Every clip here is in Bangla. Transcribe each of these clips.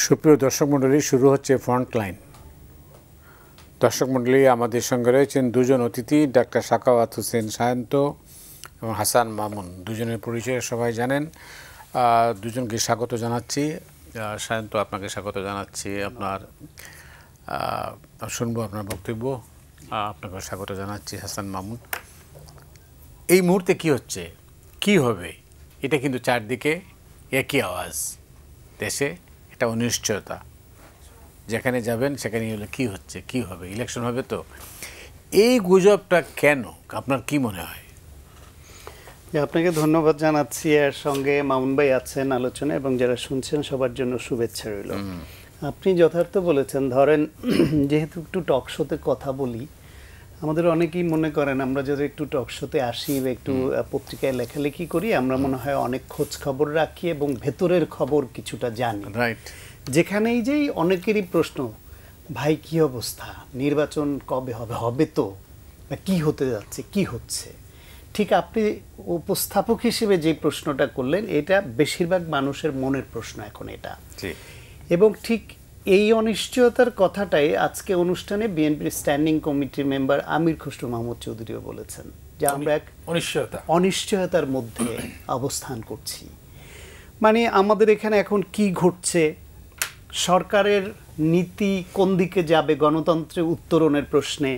সুপ্রিয় দর্শক মণ্ডলী, শুরু হচ্ছে ফ্রন্টলাইন। দর্শক মণ্ডলী, আমাদের সঙ্গে রয়েছেন দুজন অতিথি, ডাক্তার সাখাওয়াত হোসেন সায়ন্ত এবং হাসান মামুন। দুজনের পরিচয় সবাই জানেন। দুজনকে স্বাগত জানাচ্ছি। সায়ন্ত, আপনাকে স্বাগত জানাচ্ছি। আপনার শুনবো আপনার বক্তব্য। আপনাকে স্বাগত জানাচ্ছি হাসান মামুন। এই মুহূর্তে কি হচ্ছে, কি হবে, এটা কিন্তু চারদিকে একই আওয়াজ। দেশে একটা অনিশ্চয়তা, যেখানে যাবেন সেখানে হলে কী হচ্ছে, কী হবে, ইলেকশন হবে। তো এই গুজবটা কেন, আপনার কি মনে হয়? আপনাকে ধন্যবাদ জানাচ্ছি। এর সঙ্গে মামুন ভাই আছেন আলোচনা, এবং যারা শুনছেন সবার জন্য শুভেচ্ছা রইল। আপনি যথার্থ বলেছেন। ধরেন, যেহেতু একটু টক শোতে কথা বলি, আমাদের অনেকেই মনে করেন আমরা যদি একটু টক শোতে আসি বা একটু পত্রিকায় লেখালেখি করি, আমরা মনে হয় অনেক খোঁজ খবর রাখি এবং ভেতরের খবর কিছুটা জানি। রাইট। যেখানেই যেই অনেকেরই প্রশ্ন, ভাই কি অবস্থা, নির্বাচন কবে হবে, হবে তো, বা কি হতে যাচ্ছে, কি হচ্ছে। ঠিক আপনি উপস্থাপক হিসেবে যে প্রশ্নটা করলেন, এটা বেশিরভাগ মানুষের মনের প্রশ্ন এখন এটা। এবং ঠিক এই অনিশ্চয়তার কথাটাই আজকে অনুষ্ঠানে বিএনপির স্ট্যান্ডিং কমিটির মেম্বার আমির খসরু মাহমুদ চৌধুরীও বলেছেন, যে আমরা এক অনিশ্চয়তার মধ্যে অবস্থান করছি। মানে আমাদের এখানে এখন কি ঘটছে, সরকারের নীতি কোন দিকে যাবে গণতন্ত্রের উত্তরণের প্রশ্নে,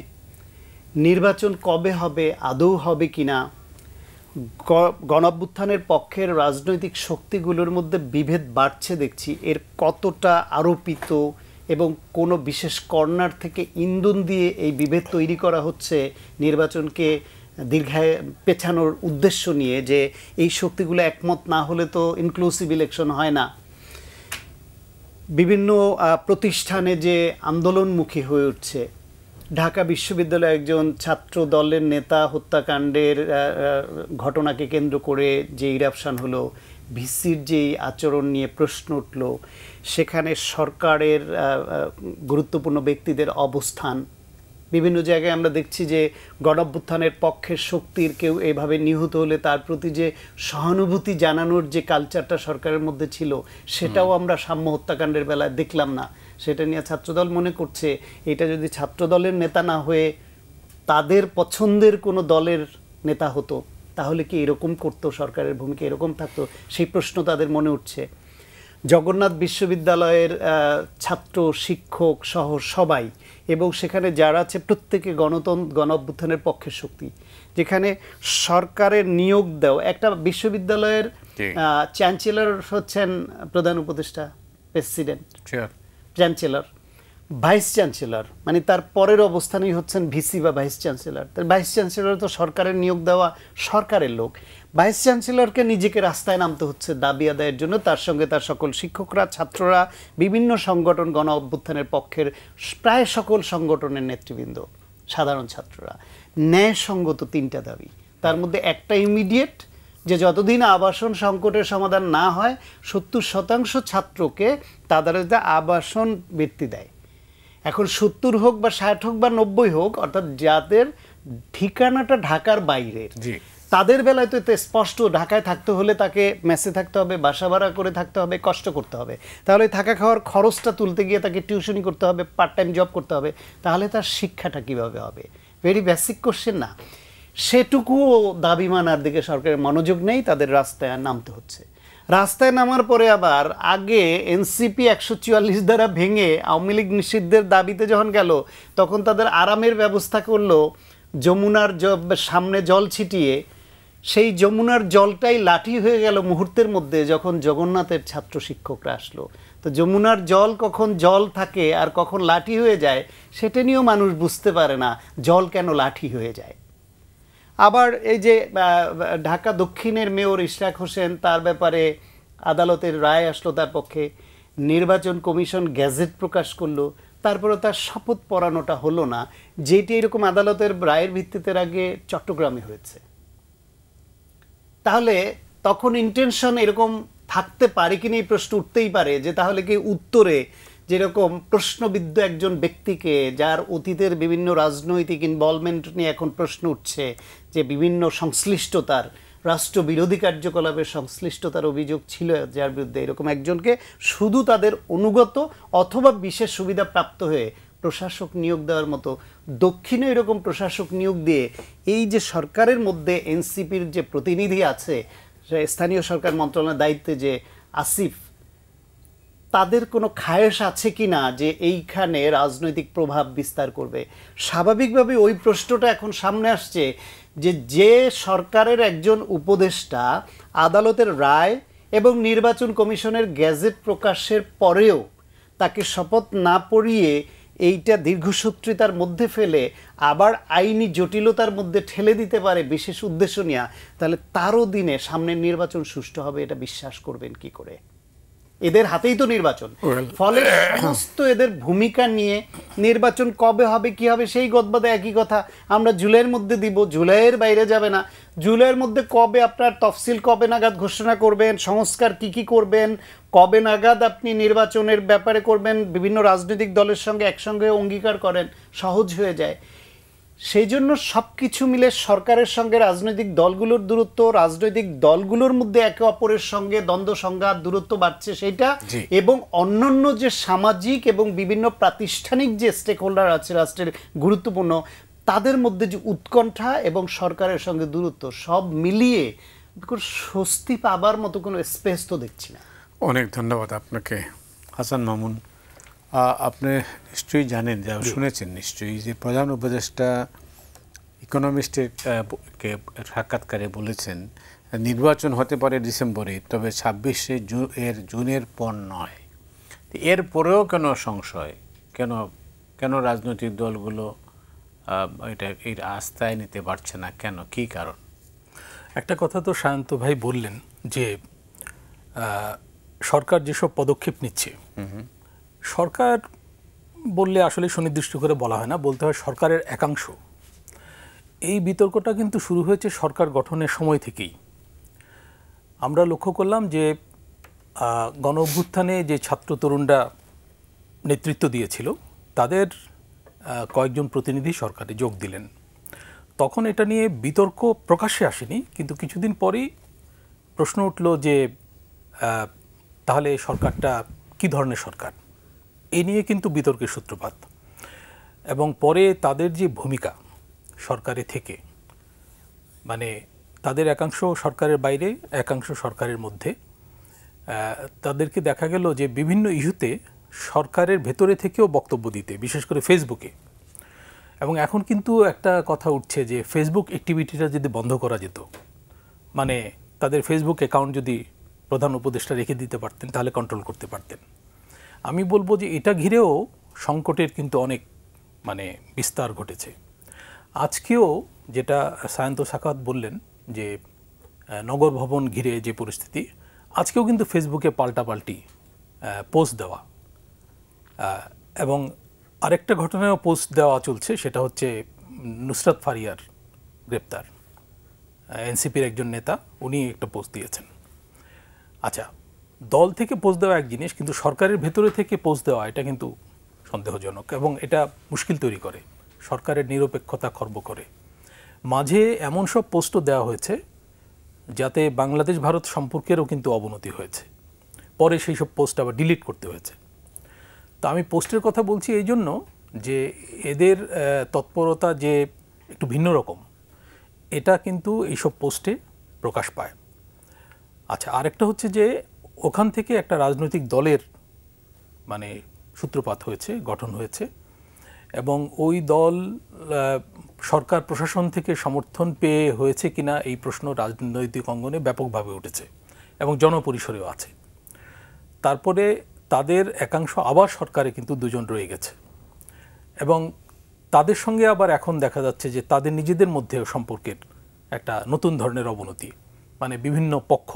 নির্বাচন কবে হবে, আদৌ হবে কিনা, গণঅভ্যুত্থানের পক্ষের রাজনৈতিক শক্তিগুলোর মধ্যে বিভেদ বাড়ছে দেখছি, এর কতটা আরোপিত এবং কোনো বিশেষ কর্নার থেকে ইন্ধন দিয়ে এই বিভেদ তৈরি করা হচ্ছে নির্বাচনকে দীর্ঘায় পেছানোর উদ্দেশ্য নিয়ে, যে এই শক্তিগুলো একমত না হলে তো ইনক্লুসিভ ইলেকশন হয় না। বিভিন্ন প্রতিষ্ঠানে যে আন্দোলনমুখী হয়ে উঠছে, ঢাকা বিশ্ববিদ্যালয়ে একজন ছাত্র দলের নেতা হত্যাকাণ্ডের ঘটনাকে কেন্দ্র করে যে ইরাপশন হলো, ভিসির যেই আচরণ নিয়ে প্রশ্ন উঠল, সেখানে সরকারের গুরুত্বপূর্ণ ব্যক্তিদের অবস্থান, বিভিন্ন জায়গায় আমরা দেখছি যে গণঅভ্যুত্থানের পক্ষের শক্তির কেউ এভাবে নিহত হলে তার প্রতি যে সহানুভূতি জানানোর যে কালচারটা সরকারের মধ্যে ছিল, সেটাও আমরা সাম্য হত্যাকাণ্ডের বেলায় দেখলাম না। সেটা নিয়ে ছাত্রদল মনে করছে, এটা যদি ছাত্রদলের নেতা না হয়ে তাদের পছন্দের কোনো দলের নেতা হতো, তাহলে কি এরকম করতো, সরকারের ভূমিকা এরকম থাকতো, সেই প্রশ্ন তাদের মনে উঠছে। জগন্নাথ বিশ্ববিদ্যালয়ের ছাত্র, শিক্ষক সহ সবাই, এবং সেখানে যারা আছে প্রত্যেকে গণঅভ্যুত্থানের পক্ষের শক্তি। যেখানে সরকারের নিয়োগ দেও, একটা বিশ্ববিদ্যালয়ের চ্যান্সেলর হচ্ছেন প্রধান উপদেষ্টা, প্রেসিডেন্ট, চ্যান্সেলর, ভাইস চ্যান্সেলর, মানে তার পরের অবস্থানেই হচ্ছেন ভিসি বা ভাইস চ্যান্সেলর। তার ভাইস চ্যান্সেলর তো সরকারের নিয়োগ দেওয়া সরকারের লোক। ভাইস চ্যান্সেলরকে নিজেকে রাস্তায় নামতে হচ্ছে দাবি আদায়ের জন্য। তার সঙ্গে তার সকল শিক্ষকরা, ছাত্ররা, বিভিন্ন সংগঠন, গণ অভ্যুত্থানের পক্ষের প্রায় সকল সংগঠনের নেতৃবৃন্দ, সাধারণ ছাত্ররা, ন্যায়সঙ্গত তিনটা দাবি। তার মধ্যে একটা ইমিডিয়েট, যে যতদিন আবাসন সংকটের সমাধান না হয় 70% ছাত্রকে তাদের আবাসন বৃত্তি দেয়। এখন 70 হোক বা 60 হোক বা 90 হোক, অর্থাৎ যাদের ঠিকানাটা ঢাকার বাইরের, তাদের বেলায় তো স্পষ্ট, ঢাকায় থাকতে হলে তাকে মেসে থাকতে হবে, বাসা ভাড়া করে থাকতে হবে, কষ্ট করতে হবে। তাহলে থাকা খাওয়ার খরচটা তুলতে গিয়ে তাকে টিউশনি করতে হবে, পার্ট টাইম জব করতে হবে। তাহলে তার শিক্ষাটা কীভাবে হবে? ভেরি বেসিক কোশ্চেন না? সেটুকুও দাবি মানার দিকে সরকারের মনোযোগ নেই, তাদের রাস্তায় নামতে হচ্ছে। রাস্তায় নামার পরে আবার আগে এনসিপি 144 দ্বারা ভেঙে আওয়ামী লীগ নিষিদ্ধের দাবিতে যখন গেল, তখন তাদের আরামের ব্যবস্থা করলো যমুনার সামনে জল ছিটিয়ে। সেই যমুনার জলটাই লাঠি হয়ে গেল মুহূর্তের মধ্যে, যখন জগন্নাথের ছাত্র শিক্ষকরা আসলো। তো যমুনার জল কখন জল থাকে আর কখন লাঠি হয়ে যায়, সেটা নিয়েও মানুষ বুঝতে পারে না, জল কেন লাঠি হয়ে যায়। আবার এই যে ঢাকা দক্ষিণের মেয়র ইশরাক হোসেন, তার ব্যাপারে আদালতের রায় আসলো তার পক্ষে, নির্বাচন কমিশন গ্যাজেট প্রকাশ করলো, তারপরে তার শপথ পড়ানোটা হলো না, যেটি এরকম আদালতের রায়ের ভিত্তিতে আগে চট্টগ্রামে হয়েছে। তাহলে তখন ইন্টেনশন এরকম থাকতে পারে কিনা, এই প্রশ্ন উঠতেই পারে, যে তাহলে কি উত্তরে যেরকম প্রশ্নবিদ্ধ একজন ব্যক্তিকে, যার অতীতের বিভিন্ন রাজনৈতিক ইনভলভমেন্ট নিয়ে এখন প্রশ্ন উঠছে, যে বিভিন্ন সংশ্লিষ্টতার রাষ্ট্রবিরোধী কার্যকলাপের সংশ্লিষ্টতার অভিযোগ ছিল, যার বিরুদ্ধে এরকম একজনকে শুধু তাদের অনুগত অথবা বিশেষ সুবিধা প্রাপ্ত হয়ে প্রশাসক নিয়োগ দেওয়ার মতো দক্ষিণে এরকম প্রশাসক নিয়োগ দিয়ে এই যে সরকারের মধ্যে এনসিপির যে প্রতিনিধি আছে, স্থানীয় সরকার মন্ত্রণালয়ের দায়িত্বে যে আসিফ, তাদের কোনো খায়েশ আছে কি না যে এইখানে রাজনৈতিক প্রভাব বিস্তার করবে? স্বাভাবিকভাবে ওই প্রশ্নটা এখন সামনে আসছে যে সরকারের একজন উপদেষ্টা আদালতের রায় এবং নির্বাচন কমিশনের গ্যাজেট প্রকাশের পরেও তাকে শপথ না পড়িয়ে এইটা দীর্ঘসূত্রিতার মধ্যে ফেলে আবার আইনি জটিলতার মধ্যে ঠেলে দিতে পারে বিশেষ উদ্দেশ্য নিয়ে, তাহলে তারও দিনে সামনের নির্বাচন সুষ্ঠু হবে এটা বিশ্বাস করবেন কি করে? এদের হাতেই তো নির্বাচন। ফলে সমস্ত এদের ভূমিকা নিয়ে নির্বাচন কবে হবে কি হবে সেই গদবাদে একই কথা, আমরা জুলাইয়ের মধ্যে দিব, জুলাইয়ের বাইরে যাবে না। জুলাইয়ের মধ্যে কবে আপনার তফসিল কবে নাগাদ ঘোষণা করবেন, সংস্কার কি করবেন, কবে নাগাদ আপনি নির্বাচনের ব্যাপারে করবেন, বিভিন্ন রাজনৈতিক দলের সঙ্গে একসঙ্গে অঙ্গীকার করেন, সহজ হয়ে যায়। সেই জন্য সব কিছু মিলে সরকারের সঙ্গে রাজনৈতিক দলগুলোর দূরত্ব, রাজনৈতিক দলগুলোর মধ্যে একে অপরের সঙ্গে দ্বন্দ্ব সংঘাত দূরত্ব বাড়ছে সেইটা, এবং অন্যান্য যে সামাজিক এবং বিভিন্ন প্রাতিষ্ঠানিক যে স্টেক হোল্ডার আছে রাষ্ট্রের গুরুত্বপূর্ণ, তাদের মধ্যে যে উৎকণ্ঠা এবং সরকারের সঙ্গে দূরত্ব, সব মিলিয়ে স্বস্তি পাবার মতো কোনো স্পেস তো দেখছি না। অনেক ধন্যবাদ আপনাকে হাসান মামুন। আপনি নিশ্চয়ই জানেন, যা শুনেছেন নিশ্চয়ই, যে প্রধান উপদেষ্টা ইকোনমিস্টের সাক্ষাৎকারে বলেছেন নির্বাচন হতে পারে ডিসেম্বরে, তবে 26শে জুনের পর নয়। এরপরেও কেন সংশয়, কেন রাজনৈতিক দলগুলো এর আস্থায় নিতে পারছে না, কেন, কি কারণ? একটা কথা তো সায়ন্ত ভাই বললেন যে সরকার যেসব পদক্ষেপ নিচ্ছে, সরকার বললে আসলে সুনির্দিষ্ট করে বলা হয় না, বলতে হয় সরকারের একাংশ। এই বিতর্কটা কিন্তু শুরু হয়েছে সরকার গঠনের সময় থেকেই। আমরা লক্ষ্য করলাম যে গণ অভ্যুত্থানে যে ছাত্র তরুণরা নেতৃত্ব দিয়েছিল তাদের কয়েকজন প্রতিনিধি সরকারে যোগ দিলেন। তখন এটা নিয়ে বিতর্ক প্রকাশ্যে আসেনি, কিন্তু কিছুদিন পরেই প্রশ্ন উঠল যে তাহলে সরকারটা কী ধরনের সরকার, এ নিয়ে কিন্তু বিতর্কের সূত্রপাত। এবং পরে তাদের যে ভূমিকা সরকারে থেকে, মানে তাদের একাংশ সরকারের বাইরে, একাংশ সরকারের মধ্যে, তাদেরকে দেখা গেল যে বিভিন্ন ইস্যুতে সরকারের ভেতরে থেকেও বক্তব্য দিতে, বিশেষ করে ফেসবুকে। এবং এখন কিন্তু একটা কথা উঠছে যে ফেসবুক অ্যাক্টিভিটিটা যদি বন্ধ করা যেত, মানে তাদের ফেসবুক অ্যাকাউন্ট যদি প্রধান উপদেষ্টা রেখে দিতে পারতেন তাহলে কন্ট্রোল করতে পারতেন। আমি বলবো যে এটা ঘিরেও সংকটের কিন্তু অনেক বিস্তার ঘটেছে। আজকেও যেটা সায়ন্ত সাখাওয়াত বললেন যে নগর ভবন ঘিরে যে পরিস্থিতি, আজকেও কিন্তু ফেসবুকে পাল্টাপাল্টি পোস্ট দেওয়া, এবং আরেকটা ঘটনায়ও পোস্ট দেওয়া চলছে, সেটা হচ্ছে নুসরাত ফারিয়ার গ্রেপ্তার, এনসিপির একজন নেতা, উনি একটা পোস্ট দিয়েছেন। আচ্ছা, দল থেকে পোস্ট দেওয়া এক জিনিস, কিন্তু সরকারের ভেতরে থেকে পোস্ট দেওয়া এটা কিন্তু সন্দেহজনক, এবং এটা মুশকিল তৈরি করে, সরকারের নিরপেক্ষতা খর্ব করে। মাঝে এমন সব পোস্টও দেওয়া হয়েছে যাতে বাংলাদেশ ভারত সম্পর্কেরও কিন্তু অবনতি হয়েছে, পরে সেই সব পোস্ট আবার ডিলিট করতে হয়েছে। তো আমি পোস্টের কথা বলছি এই জন্য যে এদের তৎপরতা যে একটু ভিন্ন রকম, এটা কিন্তু এইসব পোস্টে প্রকাশ পায়। আচ্ছা, আরেকটা হচ্ছে যে ওখান থেকে একটা রাজনৈতিক দলের সূত্রপাত হয়েছে, গঠন হয়েছে, এবং ওই দল সরকার প্রশাসন থেকে সমর্থন পেয়ে হয়েছে কিনা এই প্রশ্ন রাজনৈতিক অঙ্গনে ব্যাপকভাবে উঠেছে এবং জনপরিসরেও আছে। তারপরে তাদের একাংশ আবার সরকারে কিন্তু দুজন রয়ে গেছে, এবং তাদের সঙ্গে আবার এখন দেখা যাচ্ছে যে তাদের নিজেদের মধ্যেও সম্পর্কের একটা নতুন ধরনের অবনতি, বিভিন্ন পক্ষ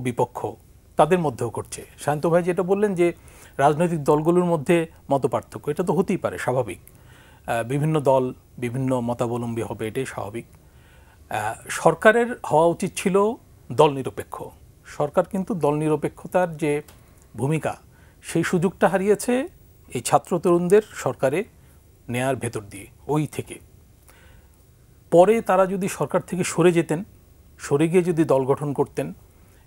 বিপক্ষ তাদের মধ্যেও করছে। শান্ত ভাই যেটা বললেন যে রাজনৈতিক দলগুলোর মধ্যে মতপার্থক্য, এটা তো হতেই পারে, স্বাভাবিক, বিভিন্ন দল বিভিন্ন মতাবলম্বী হবে, এটাই স্বাভাবিক। সরকারের হওয়া উচিত ছিল দল নিরপেক্ষ। সরকার কিন্তু দল নিরপেক্ষতার যে ভূমিকা, সেই সুযোগটা হারিয়েছে এই ছাত্র তরুণদের সরকারে নেয়ার ভেতর দিয়ে, ওই থেকে। পরে তারা যদি সরকার থেকে সরে যেতেন, সরে গিয়ে যদি দল গঠন করতেন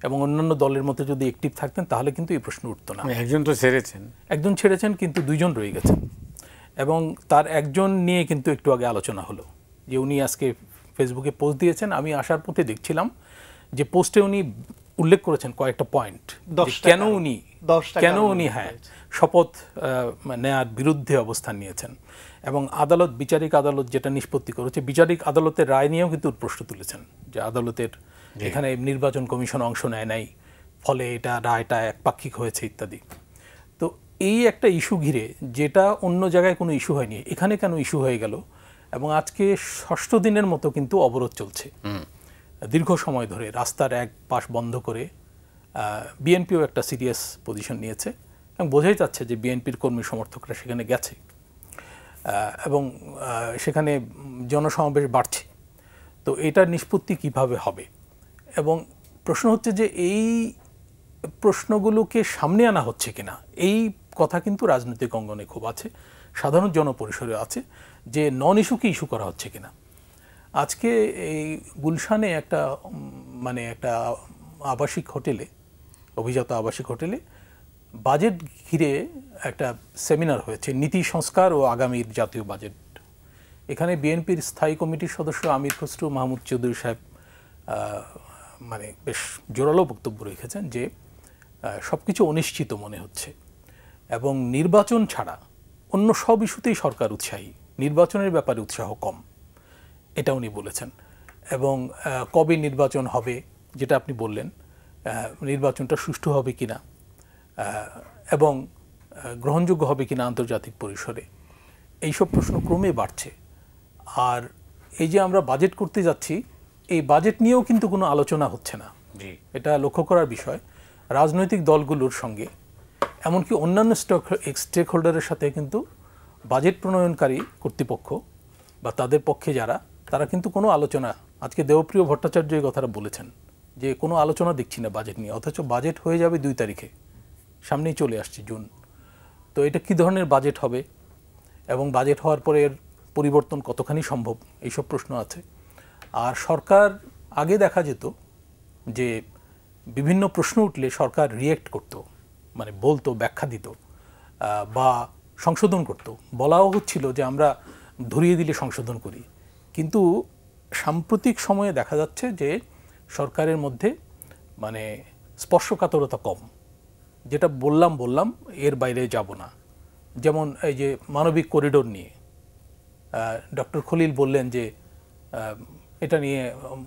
এবং অন্যান্য দলের মতো যদি অ্যাক্টিভ থাকতেন, তাহলে কিন্তু এই প্রশ্ন উঠতো না। একজন তো ছেড়েছেন, একজন ছেড়েছেন, কিন্তু দুইজন রয়ে গেছেন। এবং তার একজন নিয়ে কিন্তু একটু আগে আলোচনা হলো, যে উনি আজকে ফেসবুকে পোস্ট দিয়েছেন। আমি আসার পথে দেখছিলাম যে পোস্টে উনি উল্লেখ করেছেন কয়েকটা পয়েন্ট, কেন উনি শপথ নেয়ার বিরুদ্ধে অবস্থান নিয়েছেন। এবং আদালত, বিচারিক আদালত যেটা নিষ্পত্তি করেছে, বিচারিক আদালতের রায় নিয়েও কিন্তু প্রশ্ন তুলেছেন, যে আদালতের এখানে নির্বাচন কমিশন অংশ নেয় নাই, ফলে এটা রায়টা একপাক্ষিক হয়েছে ইত্যাদি। তো এই একটা ইস্যু ঘিরে, যেটা অন্য জায়গায় কোনো ইস্যু হয়নি, এখানে কেন ইস্যু হয়ে গেল। এবং আজকে 6ষ্ঠ দিনের মতো কিন্তু অবরোধ চলছে দীর্ঘ সময় ধরে, রাস্তার এক পাশ বন্ধ করে। বিএনপিও একটা সিরিয়াস পজিশন নিয়েছে এবং বোঝাই যাচ্ছে যে বিএনপির কর্মী সমর্থকরা সেখানে গেছে এবং সেখানে জনসমাবেশ বাড়ছে। তো এটার নিষ্পত্তি কিভাবে হবে, এবং প্রশ্ন হচ্ছে যে এই প্রশ্নগুলোকে সামনে আনা হচ্ছে কিনা, এই কথা কিন্তু রাজনৈতিক অঙ্গনে খুব আছে, সাধারণ জনপরিসরে আছে, যে নন ইস্যুকে ইস্যু করা হচ্ছে কিনা। আজকে এই গুলশানে একটা একটা আবাসিক হোটেলে, অভিজাত আবাসিক হোটেলে বাজেট ঘিরে একটা সেমিনার হয়েছে, নীতি সংস্কার ও আগামীর জাতীয় বাজেট। এখানে বিএনপির স্থায়ী কমিটির সদস্য আমির খসরু মাহমুদ চৌধুরী সাহেব বেশ জোরালো বক্তব্য রেখেছেন যে সব কিছু অনিশ্চিত মনে হচ্ছে এবং নির্বাচন ছাড়া অন্য সব ইস্যুতেই সরকার উৎসাহী, নির্বাচনের ব্যাপারে উৎসাহ কম, এটা উনি বলেছেন। এবং কবে নির্বাচন হবে, যেটা আপনি বললেন, নির্বাচনটা সুষ্ঠু হবে কিনা এবং গ্রহণযোগ্য হবে কিনা আন্তর্জাতিক পরিসরে, এইসব প্রশ্ন ক্রমে বাড়ছে। আর এই যে আমরা বাজেট করতে যাচ্ছি, এই বাজেট নিয়েও কিন্তু কোনো আলোচনা হচ্ছে না, এটা লক্ষ্য করার বিষয়। রাজনৈতিক দলগুলোর সঙ্গে, এমনকি অন্যান্য স্টেক হোল্ডারের সাথে কিন্তু বাজেট প্রণয়নকারী কর্তৃপক্ষ বা তাদের পক্ষে যারা, তারা কিন্তু কোনো আলোচনা, আজকে দেবপ্রিয় ভট্টাচার্য এই কথাটা বলেছেন যে কোনো আলোচনা দেখছি না বাজেট নিয়ে, অথচ বাজেট হয়ে যাবে 2 তারিখে, সামনেই চলে আসছে জুন। তো এটা কী ধরনের বাজেট হবে এবং বাজেট হওয়ার পরে এর পরিবর্তন কতখানি সম্ভব, এইসব প্রশ্ন আছে। আর সরকার, আগে দেখা যেত যে বিভিন্ন প্রশ্ন উঠলে সরকার রিয়েক্ট করতো, বলতো, ব্যাখ্যা দিত বা সংশোধন করত, বলাও হচ্ছিল যে আমরা ধরিয়ে দিলে সংশোধন করি। কিন্তু সাম্প্রতিক সময়ে দেখা যাচ্ছে যে সরকারের মধ্যে স্পর্শকাতরতা কম। যেটা বললাম এর বাইরে যাব না। যেমন এই যে মানবিক করিডোর নিয়ে ডক্টর খলিল বললেন যে এটা নিয়ে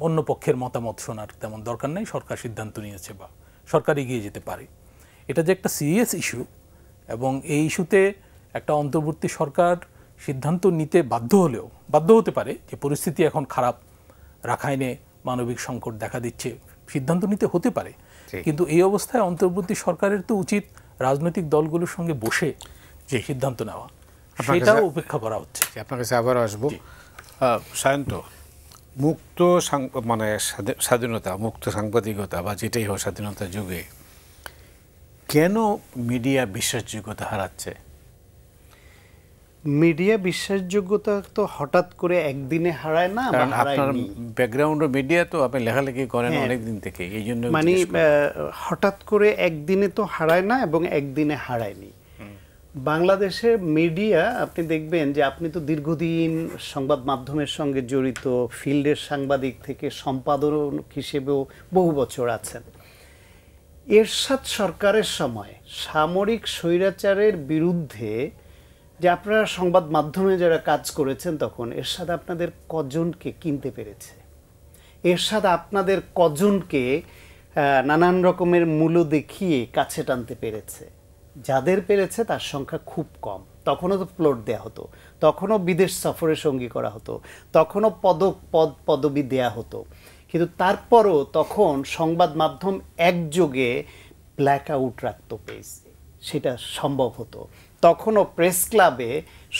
অন্য পক্ষের মতামত শোনার তেমন দরকার নেই, সরকার সিদ্ধান্ত নিয়েছে বা সরকার এগিয়ে যেতে পারে। এটা যে একটা সিরিয়াস ইস্যু এবং এই ইস্যুতে একটা অন্তর্বর্তী সরকার সিদ্ধান্ত নিতে বাধ্য হতে পারে, যে পরিস্থিতি এখন খারাপ, রাখাইনে মানবিক সংকট দেখা দিচ্ছে, সিদ্ধান্ত নিতে হতে পারে। কিন্তু এই অবস্থায় অন্তর্বর্তী সরকারের তো উচিত রাজনৈতিক দলগুলোর সঙ্গে বসে যে সিদ্ধান্ত নেওয়া, সেটাও উপেক্ষা করা হচ্ছে। আপনার কাছে আবার আসবো। সায়ন্ত, মুক্ত স্বাধীনতা, মুক্ত সাংবাদিকতা বা যেটাই হোক স্বাধীনতার যুগে কেন মিডিয়া বিশ্বাসযোগ্যতা হারাচ্ছে? মিডিয়া বিশ্বাসযোগ্যতা তো হঠাৎ করে একদিনে হারায় না। কারণ আপনার ব্যাকগ্রাউন্ড মিডিয়া, তো আপনি লেখালেখি করেন অনেক দিন থেকে, এই জন্য হঠাৎ করে একদিনে তো হারায় না এবং একদিনে হারায়নি। বাংলাদেশের মিডিয়া, আপনি দেখবেন যে আপনি তো দীর্ঘদিন সংবাদ মাধ্যমের সঙ্গে জড়িত, ফিল্ডের সাংবাদিক থেকে সম্পাদক হিসেবেও বহু বছর আছেন। এরশাদ সরকারের সময় সামরিক স্বৈরাচারের বিরুদ্ধে যে আপনারা সংবাদ মাধ্যমে যারা কাজ করেছেন, তখন এরশাদ আপনাদের কজনকে কিনতে পেরেছে? এরশাদ আপনাদের কজনকে নানান রকমের মূল্য দেখিয়ে কাছে টানতে পেরেছে? যাদের পেরেছে তার সংখ্যা খুব কম। তখনও তো প্লট দেয়া হতো, তখনও বিদেশ সফরের সঙ্গী করা হতো, তখনও পদবি দেয়া হতো, কিন্তু তারপরও তখন সংবাদ মাধ্যম একযোগে ব্ল্যাক আউট রাখতো পেজ, সেটা সম্ভব হতো। তখনও প্রেস ক্লাবে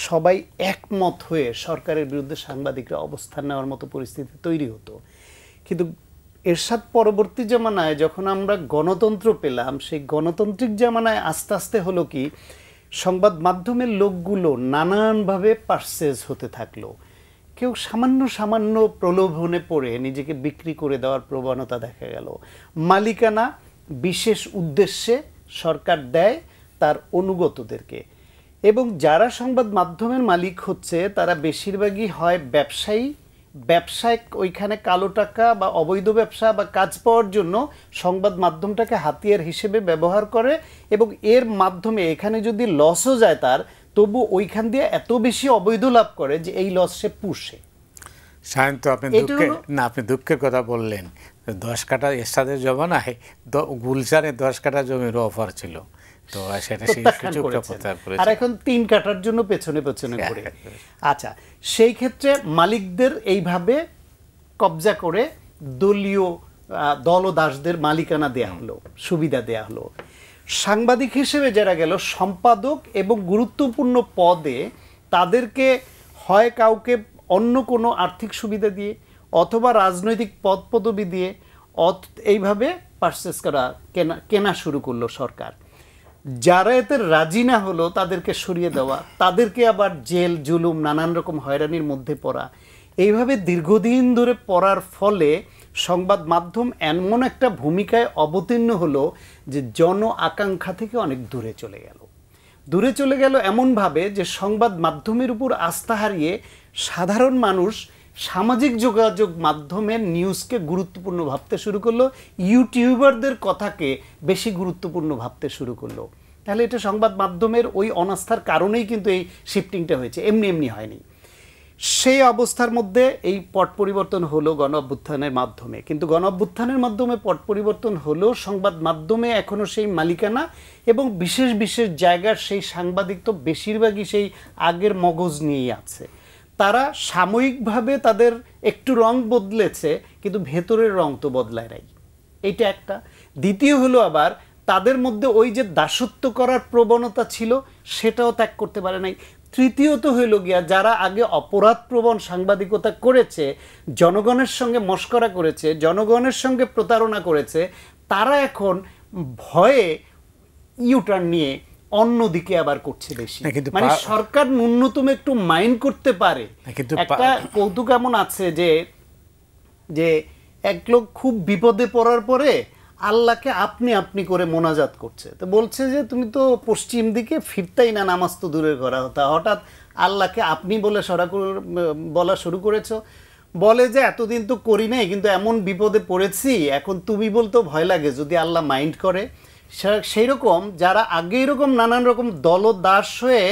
সবাই একমত হয়ে সরকারের বিরুদ্ধে সাংবাদিকরা অবস্থান নেওয়ার মতো পরিস্থিতি তৈরি হতো। কিন্তু এরশাদ পরবর্তী জামানায় যখন আমরা গণতন্ত্র পেলাম, সেই গণতান্ত্রিক জামানায় আস্তে আস্তে হলো কি, সংবাদ মাধ্যমের লোকগুলো নানানভাবে পারচেজ হতে থাকলো। কেউ সামান্য সামান্য প্রলোভনে পড়ে নিজেকে বিক্রি করে দেওয়ার প্রবণতা দেখা গেল। মালিকানা বিশেষ উদ্দেশ্যে সরকার দেয় তার অনুগতদেরকে, এবং যারা সংবাদ মাধ্যমের মালিক হচ্ছে তারা বেশিরভাগই হয় ব্যবসায়ী, ব্যবসায়িক ওইখানে কালো টাকা বা অবৈধ ব্যবসা বা কাজ পাওয়ার জন্য সংবাদ মাধ্যমটাকে হাতিয়ার হিসেবে ব্যবহার করে, এবং এর মাধ্যমে এখানে যদি লসও যায় তার, তবু ওইখান দিয়ে এত বেশি অবৈধ লাভ করে যে এই লস সে পুষে। সায়ন্ত, আপনি দুঃখের কথা বললেন। 10 কাঠা এরশাদের জমানায় গুলশানে 10 কাঠা জমির অফার ছিল, তো সেটা আর এখন 3 কাঠার জন্য পেছনে পেছনে ঘুরে। আচ্ছা, সেই ক্ষেত্রে মালিকদের এইভাবে কবজা করে দলীয় দলদাসদের মালিকানা দেয়া হলো, সুবিধা দেয়া হলো। সাংবাদিক হিসেবে যারা গেল সম্পাদক এবং গুরুত্বপূর্ণ পদে, তাদেরকে হয় কাউকে অন্য কোনো আর্থিক সুবিধা দিয়ে অথবা রাজনৈতিক পদ পদবি দিয়ে এইভাবে পারচেস করা, কেনা শুরু করলো সরকার। যারা এতে রাজি না হলো তাদেরকে সরিয়ে দেওয়া, তাদেরকে আবার জেল জুলুম নানান রকম হয়রানির মধ্যে পড়া, এইভাবে দীর্ঘদিন ধরে পড়ার ফলে সংবাদ মাধ্যম এমন একটা ভূমিকায় অবতীর্ণ হলো যে জন আকাঙ্ক্ষা থেকে অনেক দূরে চলে গেল এমনভাবে যে সংবাদ মাধ্যমের উপর আস্থা হারিয়ে সাধারণ মানুষ সামাজিক যোগাযোগ মাধ্যমের নিউজকে গুরুত্বপূর্ণ ভাবতে শুরু করলো, ইউটিউবারদের কথাকে বেশি গুরুত্বপূর্ণ ভাবতে শুরু করলো। তাহলে এটা সংবাদ মাধ্যমের ওই অনাস্থার কারণেই কিন্তু এই শিফটিংটা হয়েছে, এমনি হয়নি। সেই অবস্থার মধ্যে এই পট পরিবর্তন হলো গণ অভ্যুত্থানের মাধ্যমে, কিন্তু গণ অভ্যুত্থানের মাধ্যমে পট পরিবর্তন হলো, সংবাদ মাধ্যমে এখনও সেই মালিকানা এবং বিশেষ বিশেষ জায়গার সেই সাংবাদিক তো বেশিরভাগই সেই আগের মগজ নিয়েই আছে। তারা সাময়িকভাবে তাদের একটু রং বদলেছে, কিন্তু ভেতরের রং তো বদলায় নাই, এইটা একটা। দ্বিতীয় হলো আবার তাদের মধ্যে ওই যে দাসত্ব করার প্রবণতা ছিল সেটাও ত্যাগ করতে পারে নাই। তৃতীয়ত হইল গিয়া যারা আগে অপরাধপ্রবণ সাংবাদিকতা করেছে, জনগণের সঙ্গে মশকরা করেছে, জনগণের সঙ্গে প্রতারণা করেছে, তারা এখন ভয়ে ইউটার্ন নিয়ে অন্যদিকে আবার করছে বেশি। মানে সরকার ন্যূনতম একটু মাইন্ড করতে পারে। একটা কৌতুক এমন আছে যে এক লোক খুব বিপদে পড়ার পরে আল্লাহকে আপনি আপনি করে মোনাজাত করছে, তো বলছে যে তুমি তো পশ্চিম দিকে ফিরতাই না, নামাজ তো দূরের করা হতো, হঠাৎ আল্লাহকে আপনি বলে বলা শুরু করেছো। বলে যে এতদিন তো করি নাই, কিন্তু এমন বিপদে পড়েছি, এখন তুমি বলতেও ভয় লাগে যদি আল্লাহ মাইন্ড করে। সেই রকম যারা আগে এরকম নানান রকম দলদাস হয়ে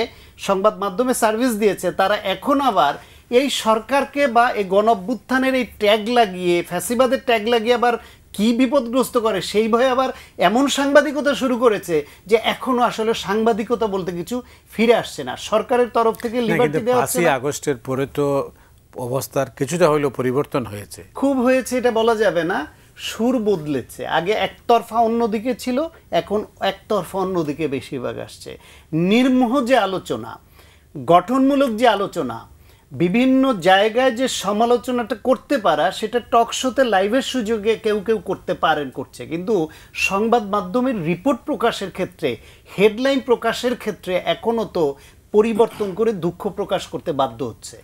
সংবাদ মাধ্যমে সার্ভিস দিয়েছে, তারা এখন আবার এই সরকারকে বা এই গণ অভ্যুত্থানের এই ট্যাগ লাগিয়ে, ফ্যাসিবাদের ট্যাগ লাগিয়ে আবার কি বিপদগ্রস্ত করে সেই ভয়ে আবার এমন সাংবাদিকতা শুরু করেছে যে এখনো আসলে সাংবাদিকতা বলতে কিছু ফিরে আসছে না। সরকারের তরফ থেকে লিবার্টি দেওয়া হচ্ছে। 5 আগস্টের পরে তো অবস্থার কিছুটা হইলেও পরিবর্তন হয়েছে, খুব হয়েছে এটা বলা যাবে না, সুর বদলেছে। আগে একতরফা অন্যদিকে ছিল, এখন একতরফা অন্যদিকে বেশিরভাগ আসছে। নির্মোহ যে আলোচনা, গঠনমূলক যে আলোচনা, বিভিন্ন জায়গায় যে সমালোচনাটা করতে পারা, সেটা টক শোতে লাইভের সুযোগে কেউ করছে, কিন্তু সংবাদ মাধ্যমের রিপোর্ট প্রকাশের ক্ষেত্রে, হেডলাইন প্রকাশের ক্ষেত্রে এখনও তো পরিবর্তন করে দুঃখ প্রকাশ করতে বাধ্য হচ্ছে।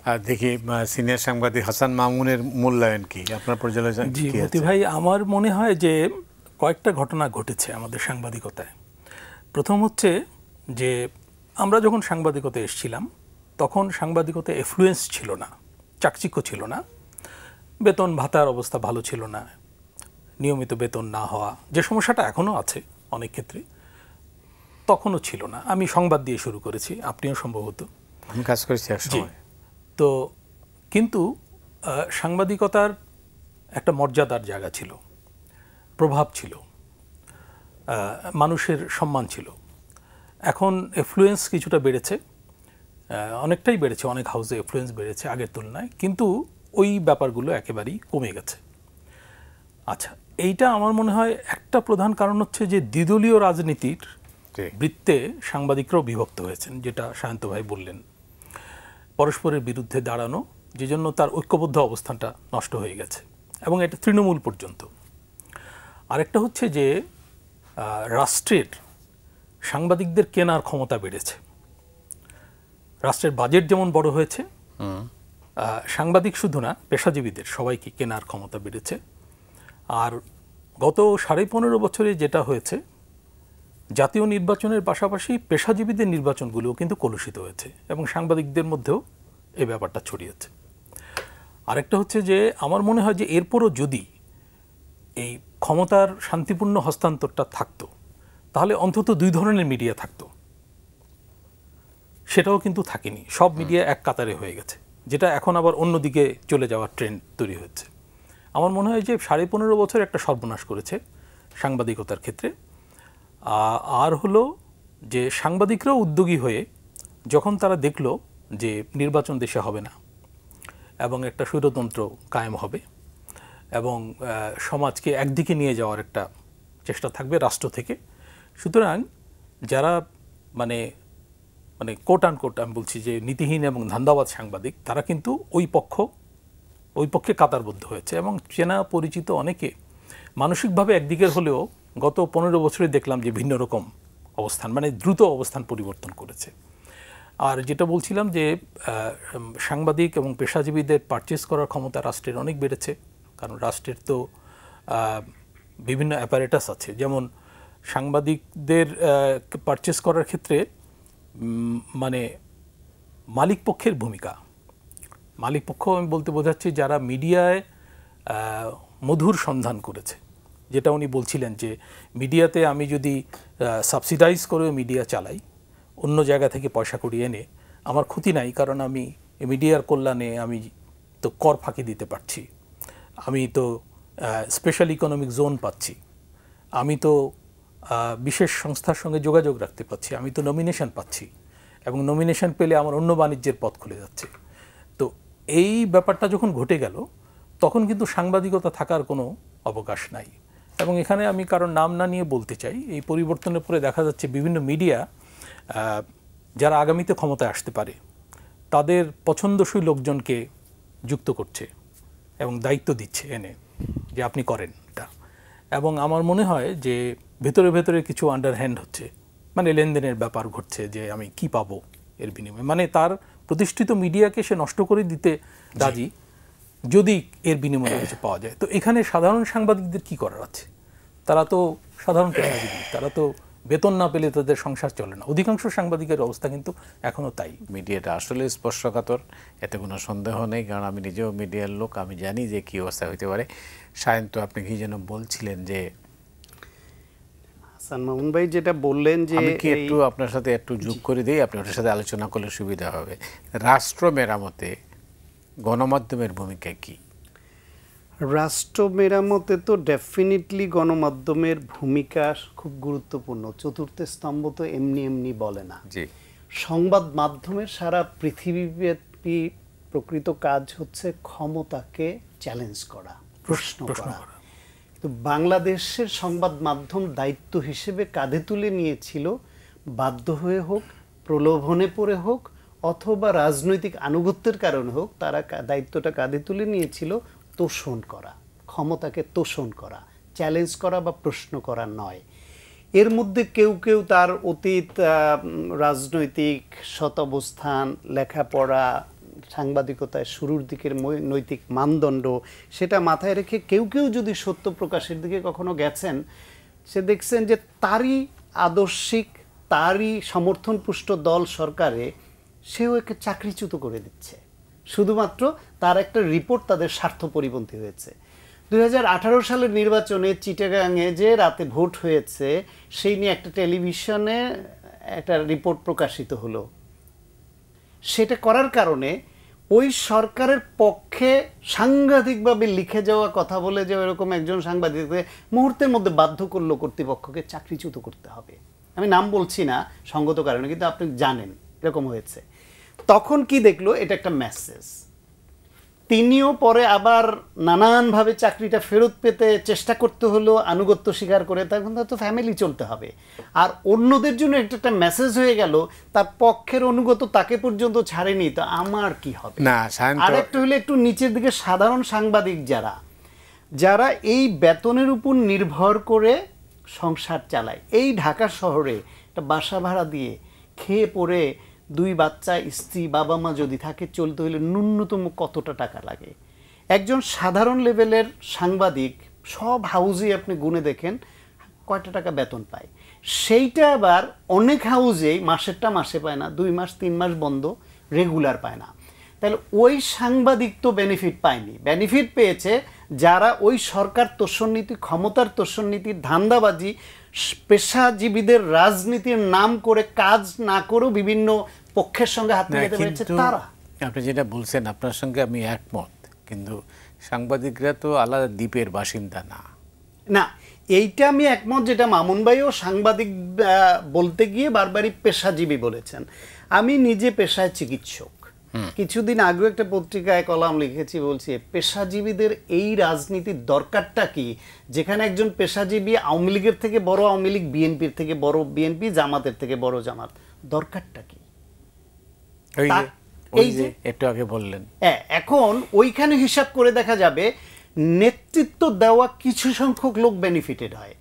আর দেখি সিনিয়র সাংবাদিক হাসান মামুনের মূল্যায়ন কি, আপনার পর্যালোচনা? জি মতি ভাই, আমার মনে হয় যে কয়েকটা ঘটনা ঘটেছে আমাদের সাংবাদিকতায়। প্রথম হচ্ছে যে আমরা যখন সাংবাদিকতায় এসেছিলাম তখন সাংবাদিকতা এফ্লুয়েন্স ছিল না, চাকচিক্য ছিল না, বেতন ভাতার অবস্থা ভালো ছিল না, নিয়মিত বেতন না হওয়া, যে সমস্যাটা এখনও আছে অনেক ক্ষেত্রে, তখনও ছিল না। আমি সংবাদ দিয়ে শুরু করেছি, আপনিও সম্ভবত আমি কাজ করেছি একসময়। তো কিন্তু সাংবাদিকতার একটা মর্যাদার জায়গা ছিল, প্রভাব ছিল, মানুষের সম্মান ছিল। এখন এফ্লুয়েন্স কিছুটা বেড়েছে, অনেকটাই বেড়েছে, অনেক হাউসে এফ্লুয়েন্স বেড়েছে আগের তুলনায়, কিন্তু ওই ব্যাপারগুলো একেবারেই কমে গেছে। আচ্ছা, এইটা আমার মনে হয় একটা প্রধান কারণ হচ্ছে যে দ্বিদলীয় রাজনীতির বৃত্তে সাংবাদিকরাও বিভক্ত হয়েছেন, যেটা সায়ন্ত ভাই বললেন, পরস্পরের বিরুদ্ধে দাঁড়ানো, যে জন্য তার ঐক্যবদ্ধ অবস্থানটা নষ্ট হয়ে গেছে, এবং এটা তৃণমূল পর্যন্ত। আরেকটা হচ্ছে যে রাষ্ট্রের সাংবাদিকদের কেনার ক্ষমতা বেড়েছে। রাষ্ট্রের বাজেট যেমন বড় হয়েছে, সাংবাদিক শুধু না, পেশাজীবীদের সবাইকে কেনার ক্ষমতা বেড়েছে। আর গত 15.5 বছরে যেটা হয়েছে, জাতীয় নির্বাচনের পাশাপাশি পেশাজীবীদের নির্বাচনগুলোও কিন্তু কলুষিত হয়েছে এবং সাংবাদিকদের মধ্যেও এই ব্যাপারটা ছড়িয়েছে। আরেকটা হচ্ছে যে আমার মনে হয় যে এরপরও যদি এই ক্ষমতার শান্তিপূর্ণ হস্তান্তরটা থাকতো, তাহলে অন্তত 2 ধরনের মিডিয়া থাকতো। সেটাও কিন্তু থাকেনি, সব মিডিয়া এক কাতারে হয়ে গেছে, যেটা এখন আবার অন্যদিকে চলে যাওয়ার ট্রেন্ড তৈরি হচ্ছে। আমার মনে হয় যে 15.5 বছর একটা সর্বনাশ করেছে সাংবাদিকতার ক্ষেত্রে। আর হলো যে সাংবাদিকরাও উদ্যোগী হয়ে যখন তারা দেখলো যে নির্বাচন দেশে হবে না এবং একটা স্বৈরতন্ত্র কায়েম হবে এবং সমাজকে একদিকে নিয়ে যাওয়ার একটা চেষ্টা থাকবে রাষ্ট্র থেকে, সুতরাং যারা মানে মানে কোট আনকোট আমি বলছি যে নীতিহীন এবং ধান্দাবাজ সাংবাদিক, তারা কিন্তু ওই পক্ষে কাতারবদ্ধ হয়েছে এবং চেনা পরিচিত অনেকে মানসিকভাবে একদিকের হলেও গত 15 বছরে দেখলাম যে ভিন্ন রকম অবস্থান, মানে দ্রুত অবস্থান পরিবর্তন করেছে। আর যেটা বলছিলাম যে সাংবাদিক এবং পেশাজীবীদের পারচেস করার ক্ষমতা রাষ্ট্রের অনেক বেড়েছে, কারণ রাষ্ট্রের তো বিভিন্ন অ্যাপারেটাস আছে। যেমন সাংবাদিকদের পারচেস করার ক্ষেত্রে মানে মালিক পক্ষের ভূমিকা, মালিক পক্ষ আমি বলতে বোঝাচ্ছি যারা মিডিয়ায় মধুর সন্ধান করেছে, যেটা উনি বলছিলেন যে মিডিয়াতে আমি যদি সাবসিডাইজ করে মিডিয়া চালাই, অন্য জায়গা থেকে পয়সা করিয়ে এনে, আমার ক্ষতি নাই, কারণ আমি মিডিয়ার কল্যাণে আমি তো কর ফাঁকি দিতে পারছি, আমি তো স্পেশাল ইকোনমিক জোন পাচ্ছি, আমি তো বিশেষ সংস্থার সঙ্গে যোগাযোগ রাখতে পারছি, আমি তো নমিনেশন পাচ্ছি এবং নমিনেশন পেলে আমার অন্য বাণিজ্যের পথ খুলে যাচ্ছে। তো এই ব্যাপারটা যখন ঘটে গেল, তখন কিন্তু সাংবাদিকতা থাকার কোনো অবকাশ নাই। এবং এখানে আমি কারণ নাম না নিয়ে বলতে চাই, এই পরিবর্তনের পরে দেখা যাচ্ছে বিভিন্ন মিডিয়া যারা আগামীতে ক্ষমতায় আসতে পারে তাদের পছন্দসই লোকজনকে যুক্ত করছে এবং দায়িত্ব দিচ্ছে এনে যে আপনি করেন এটা। এবং আমার মনে হয় যে ভেতরে ভেতরে কিছু আন্ডারহ্যান্ড হচ্ছে, মানে লেনদেনের ব্যাপার ঘটছে যে আমি কি পাবো এর বিনিময়ে, মানে তার প্রতিষ্ঠিত মিডিয়াকে সে নষ্ট করে দিতে রাজি যদি এর বিনিময়ে কিছু পাওয়া যায়। তো এখানে সাধারণ সাংবাদিকদের কি করার আছে? তারা তো সাধারণ পেশাজীবী, তারা তো বেতন না পেলে তাদের সংসার চলে না। অধিকাংশ সাংবাদিকের অবস্থা কিন্তু এখনও তাই। মিডিয়াটা আসলে স্পর্শকাতর, এতে কোনো সন্দেহ নেই, কারণ আমি নিজেও মিডিয়ার লোক, আমি জানি যে কী অবস্থা হইতে পারে। সায়ন্ত, আপনি কি যেন বলছিলেন যে হাসান মামুন ভাই যেটা বললেন যে আমি কি একটু আপনার সাথে একটু যোগ করে দিই, আপনি ওটার সাথে আলোচনা করলে সুবিধা হবে। রাষ্ট্র মেরামতে গণমাধ্যমের ভূমিকা কি? রাষ্ট্র মেরামতে তো ডেফিনেটলি গণমাধ্যমের ভূমিকা খুব গুরুত্বপূর্ণ। চতুর্থ স্তম্ভ তো এমনি এমনি বলে না। জি, সংবাদ মাধ্যমের সারা পৃথিবীব্যাপী প্রকৃত কাজ হচ্ছে ক্ষমতাকে চ্যালেঞ্জ করা, প্রশ্ন করা। কিন্তু বাংলাদেশের সংবাদ মাধ্যম দায়িত্ব হিসেবে কাঁধে তুলে নিয়েছিল, বাধ্য হয়ে হোক, প্রলোভনে পড়ে হোক, অথবা রাজনৈতিক আনুগত্যের কারণে হোক, তারা দায়িত্বটা কাঁধে তুলে নিয়েছিল তোষণ করা, ক্ষমতাকে তোষণ করা, চ্যালেঞ্জ করা বা প্রশ্ন করা নয়। এর মধ্যে কেউ কেউ তার অতীত রাজনৈতিক শতাবস্থান, লেখাপড়া, সাংবাদিকতায় শুরুর দিকের নৈতিক মানদণ্ড, সেটা মাথায় রেখে কেউ কেউ যদি সত্য প্রকাশের দিকে কখনো গেছেন, সে দেখছেন যে তারই আদর্শিক, তারই সমর্থনপুষ্ট দল সরকারে সেও একে চাকরিচ্যুত করে দিচ্ছে, শুধুমাত্র তার একটা রিপোর্ট তাদের স্বার্থ পরিপন্থী হয়েছে। 2018 সালের নির্বাচনে চিটাগাংয়ে যে রাতে ভোট হয়েছে, সেই নিয়ে একটা টেলিভিশনে একটা রিপোর্ট প্রকাশিত হলো। সেটা করার কারণে ওই সরকারের পক্ষে সাংঘাতিকভাবে লিখে যাওয়া কথা বলে যে এরকম একজন সাংবাদিককে মুহূর্তের মধ্যে বাধ্য করলো কর্তৃপক্ষকে চাকরিচ্যুত করতে হবে। আমি নাম বলছি না সঙ্গত কারণে, কিন্তু আপনি জানেন এরকম হয়েছে। তখন কি দেখলো, এটা একটা মেসেজ। তিনিও পরে আবার নানানভাবে চাকরিটা ফেরত পেতে চেষ্টা করতে হলো, আনুগত্য স্বীকার করে, তখন তো ফ্যামিলি চলতে হবে। আর অন্যদের জন্য একটা মেসেজ হয়ে গেল, তার পক্ষের অনুগত তাকে পর্যন্ত ছাড়েনি, তো আমার কি হবে? না, আর একটু হলে একটু নিচের দিকে সাধারণ সাংবাদিক যারা এই বেতনের উপর নির্ভর করে সংসার চালায়, এই ঢাকা শহরে একটা বাসা ভাড়া দিয়ে খেয়ে পড়ে 2 বাচ্চা, স্ত্রী, বাবা মা যদি থাকে, চলতে হলে ন্যূনতম কতটা টাকা লাগে? একজন সাধারণ লেভেলের সাংবাদিক সব হাউজে আপনি গুনে দেখেন কয়টা টাকা বেতন পায়। সেইটা আবার অনেক হাউজেই মাসেরটা মাসে পায় না, 2 মাস 3 মাস বন্ধ, রেগুলার পায় না। তাহলে ওই সাংবাদিক তো বেনিফিট পায়নি, বেনিফিট পেয়েছে যারা ওই সরকার তোষণনীতি, ক্ষমতার তোষণনীতির ধান্দাবাজি, পেশাজীবীদের রাজনীতির নাম করে কাজ না করেও বিভিন্ন পক্ষের সঙ্গে হাত মিলাতে পেরেছে তারা। আপনি যেটা বলছেন আপনার সঙ্গে আমি একমত, কিন্তু সাংবাদিকরা তো আলাদা দ্বীপের বাসিন্দা না। না, এইটা আমি একমত, যেটা মামুন ভাইও সাংবাদিক বলতে গিয়ে বারবারই পেশাজীবী বলেছেন। আমি নিজে পেশায় চিকিৎসক। কিছুদিন আগে একটা পত্রিকায় কলাম লিখেছি, বলছি পেশাজীবীদের এই রাজনীতির দরকারটা কি, যেখানে একজন পেশাজীবী আওয়ামী লীগের থেকে বড় আওয়ামী লীগ, বিএনপির থেকে বড় বিএনপি, জামাতের থেকে বড় জামাত, দরকারটা কি? এই যে একটু আগে বললেন, এখন ওইখানে হিসাব করে দেখা যাবে নেতৃত্ব দেওয়া কিছু সংখ্যক লোক বেনিফিটেড হয়,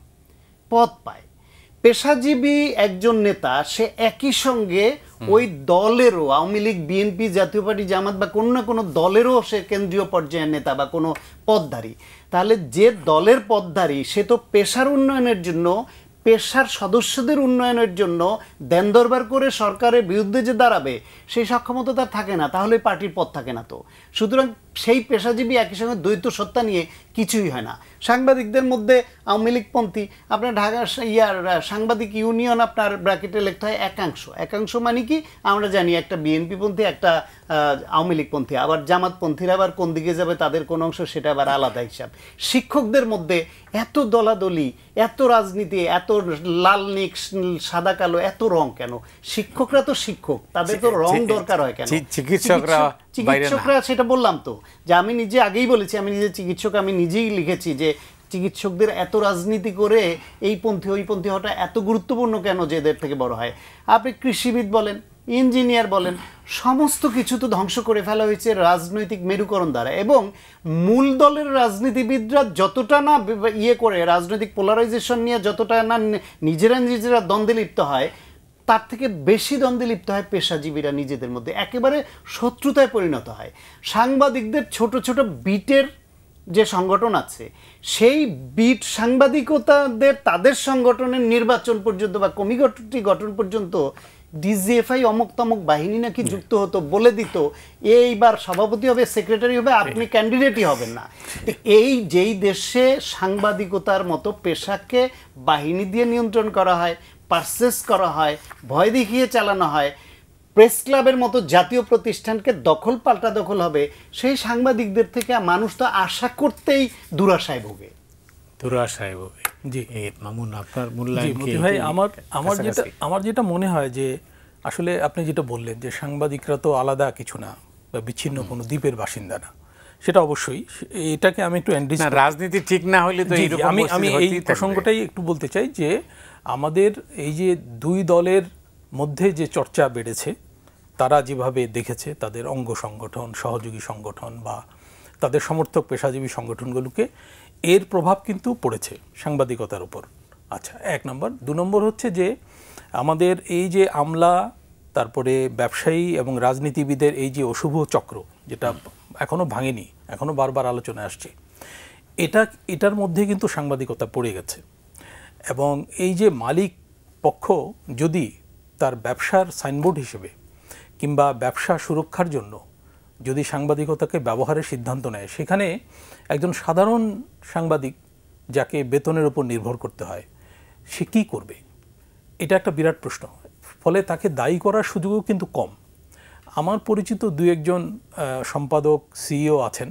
পদ পায়। পেশাজীবী একজন নেতা সে একই সঙ্গে ওই দলেরও, আওয়ামী লীগ, বিএনপি, জাতীয় পার্টি, জামাত বা কোনো না কোনো দলেরও সে কেন্দ্রীয় পর্যায়ের নেতা বা কোনো পদধারী। তাহলে যে দলের পদধারী সে তো পেশার উন্নয়নের জন্য, পেশার সদস্যদের উন্নয়নের জন্য দেন দরবার করে সরকারের বিরুদ্ধে যে দাঁড়াবে সেই সক্ষমতা তার থাকে না, তাহলে পার্টির পদ থাকে না। তো সুতরাং সেই পেশাজীবী একই সঙ্গে দ্বৈত সত্তা নিয়ে কিছুই হয় না। সাংবাদিকদের মধ্যে আওয়ামী লীগপন্থী, আপনার ঢাকা সাংবাদিক ইউনিয়ন আপনার ব্র্যাকেটে লিখতে হয় একাংশ। একাংশ মানে কি আমরা জানি, একটা বিএনপিপন্থী, একটা আওয়ামী লীগপন্থী, আবার জামাতপন্থীরা আবার কোন দিকে যাবে তাদের কোন অংশ, সেটা আবার আলাদা হিসাব। শিক্ষকদের মধ্যে এত দলাদলি, এত রাজনীতি, এত লাল নীল সাদা কালো, এত রং কেন? শিক্ষকরা তো শিক্ষক, তাদের তো রং দরকার হয় কেন? চিকিৎসকরা সেটা বললাম তো, যে আমি নিজে আগেই বলেছি, আমি নিজে চিকিৎসক, আমি নিজেই লিখেছি যে চিকিৎসকদের এত রাজনীতি করে এই পন্থী ওই পন্থী হওয়াটা এত গুরুত্বপূর্ণ কেন যে এদের থেকে বড় হয়? আপনি কৃষিবিদ বলেন, ইঞ্জিনিয়ার বলেন, সমস্ত কিছু তো ধ্বংস করে ফেলা হয়েছে রাজনৈতিক মেরুকরণ দ্বারা। এবং মূল দলের রাজনীতিবিদরা যতটা না করে, রাজনৈতিক পোলারাইজেশন নিয়ে যতটা না নিজেরা দ্বন্দ্বে লিপ্ত হয়, তার থেকে বেশি দ্বন্দ্বে লিপ্ত হয় পেশাজীবীরা নিজেদের মধ্যে, একেবারে শত্রুতায় পরিণত হয়। সাংবাদিকদের ছোট ছোট বিটের যে সংগঠন আছে, সেই বিট সাংবাদিকতাদের তাদের সংগঠনের নির্বাচন পর্যন্ত বা কমিটি গঠন পর্যন্ত ডিজিএফআই অমুক তমুক বাহিনী নাকি যুক্ত হতো, বলে দিত এইবার সভাপতি হবে, সেক্রেটারি হবে, আপনি ক্যান্ডিডেটই হবেন না। এই যেই দেশে সাংবাদিকতার মতো পেশাকে বাহিনী দিয়ে নিয়ন্ত্রণ করা হয়, পারচেস করা হয়, ভয় দেখিয়ে চালানো হয়, প্রেস ক্লাবের মতো জাতীয় প্রতিষ্ঠানকে দখল পাল্টা দখল হবে, সেই সাংবাদিকদের থেকে মানুষ তো আশা করতেই দুরাশায় ভোগে। জি মামুন, আপনার মূল্যায়ন কি? ভাই, আমার যেটা মনে হয় যে আসলে আপনি যেটা বললেন যে সাংবাদিকরা তো আলাদা কিছু না বা বিচ্ছিন্ন কোনো দ্বীপের বাসিন্দা না, সেটা অবশ্যই, এটাকে আমি একটু রাজনীতি ঠিক না হলে তো আমি এই প্রসঙ্গটাই একটু বলতে চাই যে আমাদের এই যে দুই দলের মধ্যে যে চর্চা বেড়েছে, তারা যেভাবে দেখেছে তাদের অঙ্গ সংগঠন, সহযোগী সংগঠন বা তাদের সমর্থক পেশাজীবী সংগঠনগুলোকে, এর প্রভাব কিন্তু পড়েছে সাংবাদিকতার উপর। আচ্ছা, 1 নম্বর। 2 নম্বর হচ্ছে যে আমাদের এই যে আমলা, তারপরে ব্যবসায়ী এবং রাজনীতিবিদের এই যে অশুভ চক্র, যেটা এখনো ভাঙেনি, এখনো বারবার আলোচনায় আসছে, এটার মধ্যে কিন্তু সাংবাদিকতা পড়ে গেছে। এবং এই যে মালিক পক্ষ যদি তার ব্যবসার সাইনবোর্ড হিসেবে কিংবা ব্যবসা সুরক্ষার জন্য যদি সাংবাদিকতাকে ব্যবহারের সিদ্ধান্ত নেয়, সেখানে একজন সাধারণ সাংবাদিক যাকে বেতনের উপর নির্ভর করতে হয়, সে কী করবে? এটা একটা বিরাট প্রশ্ন। ফলে তাকে দায়ী করার সুযোগও কিন্তু কম। আমার পরিচিত 2-1 জন সম্পাদক, সিইও আছেন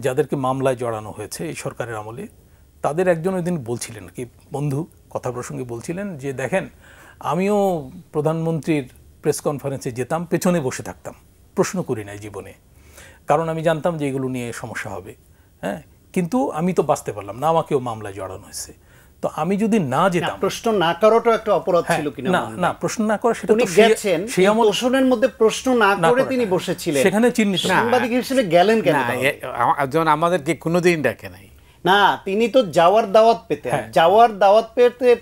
যাদেরকে মামলায় জড়ানো হয়েছে এই সরকারের আমলে। তাদের একজন ওই দিন বলছিলেন, কি বন্ধু কথা প্রসঙ্গে বলছিলেন যে দেখেন, আমিও প্রধানমন্ত্রীর প্রেস কনফারেন্সে যেতাম, পেছনে বসে থাকতাম, প্রশ্ন করি নাই জীবনে, কারণ আমি জানতাম যে এগুলো নিয়ে সমস্যা হবে। হ্যাঁ, কিন্তু আমি তো বাঁচতে পারলাম না, আমাকেও মামলায় জড়ানো হয়েছে। তো আমি যদি না যেতাম, প্রশ্ন না করাটা একটা অপরাধ ছিল কিনা? না, প্রশ্ন না করা, সেটা তো সেই তোষণের মধ্যে প্রশ্ন না করে তিনি বসেছিলেন, সেখানে চিহ্নিত সাংবাদিক হিসেবে গেলেন কেন? যেমন আমাদেরকে কোনোদিন ডাকে নাই, না, তিনি তো যাওয়ার দাওয়াত পেতেন, যাওয়ার দাওয়াত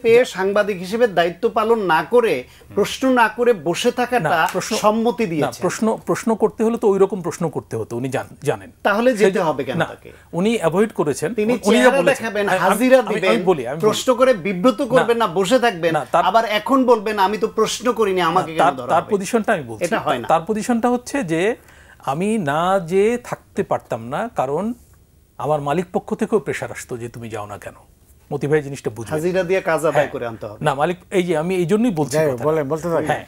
পেয়ে সাংবাদিক হিসেবে দায়িত্ব পালন না করে, প্রশ্ন না করে বসে থাকাটা সম্মতি দিয়েছেন। প্রশ্ন করতে হলে তো ওইরকম প্রশ্ন করতে হতো, উনি জানেন। তাহলে যেতে হবে কেন তাকে? উনি অ্যাভয়েড করেছেন। তিনি চেহারা দেখাবেন, হাজিরা দিবেন, প্রশ্ন করে বিব্রত করবেন না, বসে থাকবেন, আবার এখন বলবেন আমি তো প্রশ্ন করিনি, আমাকে কেন ধরা হবে? তার পজিশনটা আমি বলছি, এটা হয় না। তার পজিশনটা হচ্ছে যে আমি না যে থাকতে পারতাম না, কারণ আমার মালিক পক্ষ থেকেও প্রেশার আসতো যে তুমি যাও না কেন। মতি ভাই জিনিসটা বুঝবেন, হাজিরা দিয়ে কাজ আদায় করে আনতে হবে। না মালিক, এই যে আমি এই জন্যই বলছি, হ্যাঁ,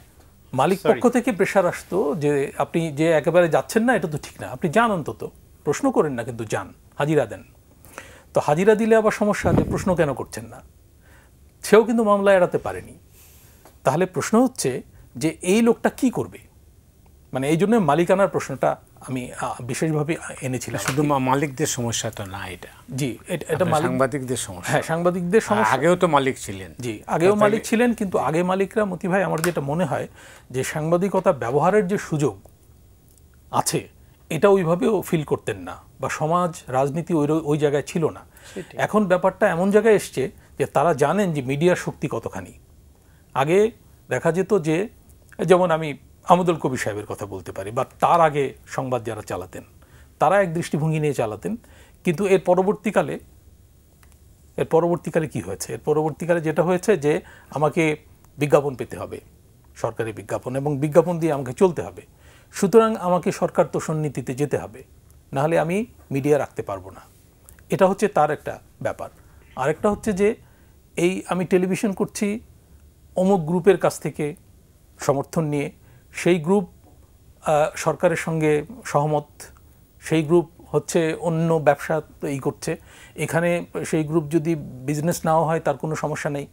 মালিক পক্ষ থেকে প্রেশার আসতো যে আপনি যে একেবারে যাচ্ছেন না, এটা তো ঠিক না, আপনি যান, অন্তত প্রশ্ন করেন না, কিন্তু যান, হাজিরা দেন। তো হাজিরা দিলে আবার সমস্যা, যে প্রশ্ন কেন করছেন না, সেও কিন্তু মামলা এড়াতে পারেনি। তাহলে প্রশ্ন হচ্ছে যে এই লোকটা কি করবে, মানে এই জন্য মালিকানার প্রশ্নটা আমি বিশেষভাবে এনেছিলাম। শুধু মালিকদের সমস্যাটা না এটা, জি, এটা সাংবাদিকদের সমস্যা। হ্যাঁ, সাংবাদিকদের সমস্যা। আগেও তো মালিক ছিলেন। জি, আগেও মালিক ছিলেন, কিন্তু আগে মালিকরা, মতি ভাই আমার যেটা মনে হয় যে সাংবাদিকতা ব্যবহারের যে সুযোগ আছে এটা ওইভাবেও ফিল করতেন না, বা সমাজ রাজনীতি ওই জায়গায় ছিল না। এখন ব্যাপারটা এমন জায়গায় এসছে যে তারা জানেন যে মিডিয়ার শক্তি কতখানি। আগে দেখা যেত যে, যেমন আমি আমদুল কবির সাহেবের কথা বলতে পারি, বা তার আগে সংবাদ যারা চালাতেন তারা এক দৃষ্টিভঙ্গি নিয়ে চালাতেন, কিন্তু এর পরবর্তীকালে কি হয়েছে? এর পরবর্তীকালে যেটা হয়েছে যে আমাকে বিজ্ঞাপন পেতে হবে, সরকারি বিজ্ঞাপন, এবং বিজ্ঞাপন দিয়ে আমাকে চলতে হবে। সুতরাং আমাকে সরকার তোষণ নীতিতে যেতে হবে, নাহলে আমি মিডিয়া রাখতে পারবো না। এটা হচ্ছে তার একটা ব্যাপার। আরেকটা হচ্ছে যে এই আমি টেলিভিশন করছি অমুক গ্রুপের কাছ থেকে সমর্থন নিয়ে, সেই গ্রুপ সরকারের সঙ্গে সহমত, সেই গ্রুপ হচ্ছে অন্য ব্যবসা করছে, এখানে সেই গ্রুপ যদি বিজনেস নাও হয় তার কোনো সমস্যা নেই।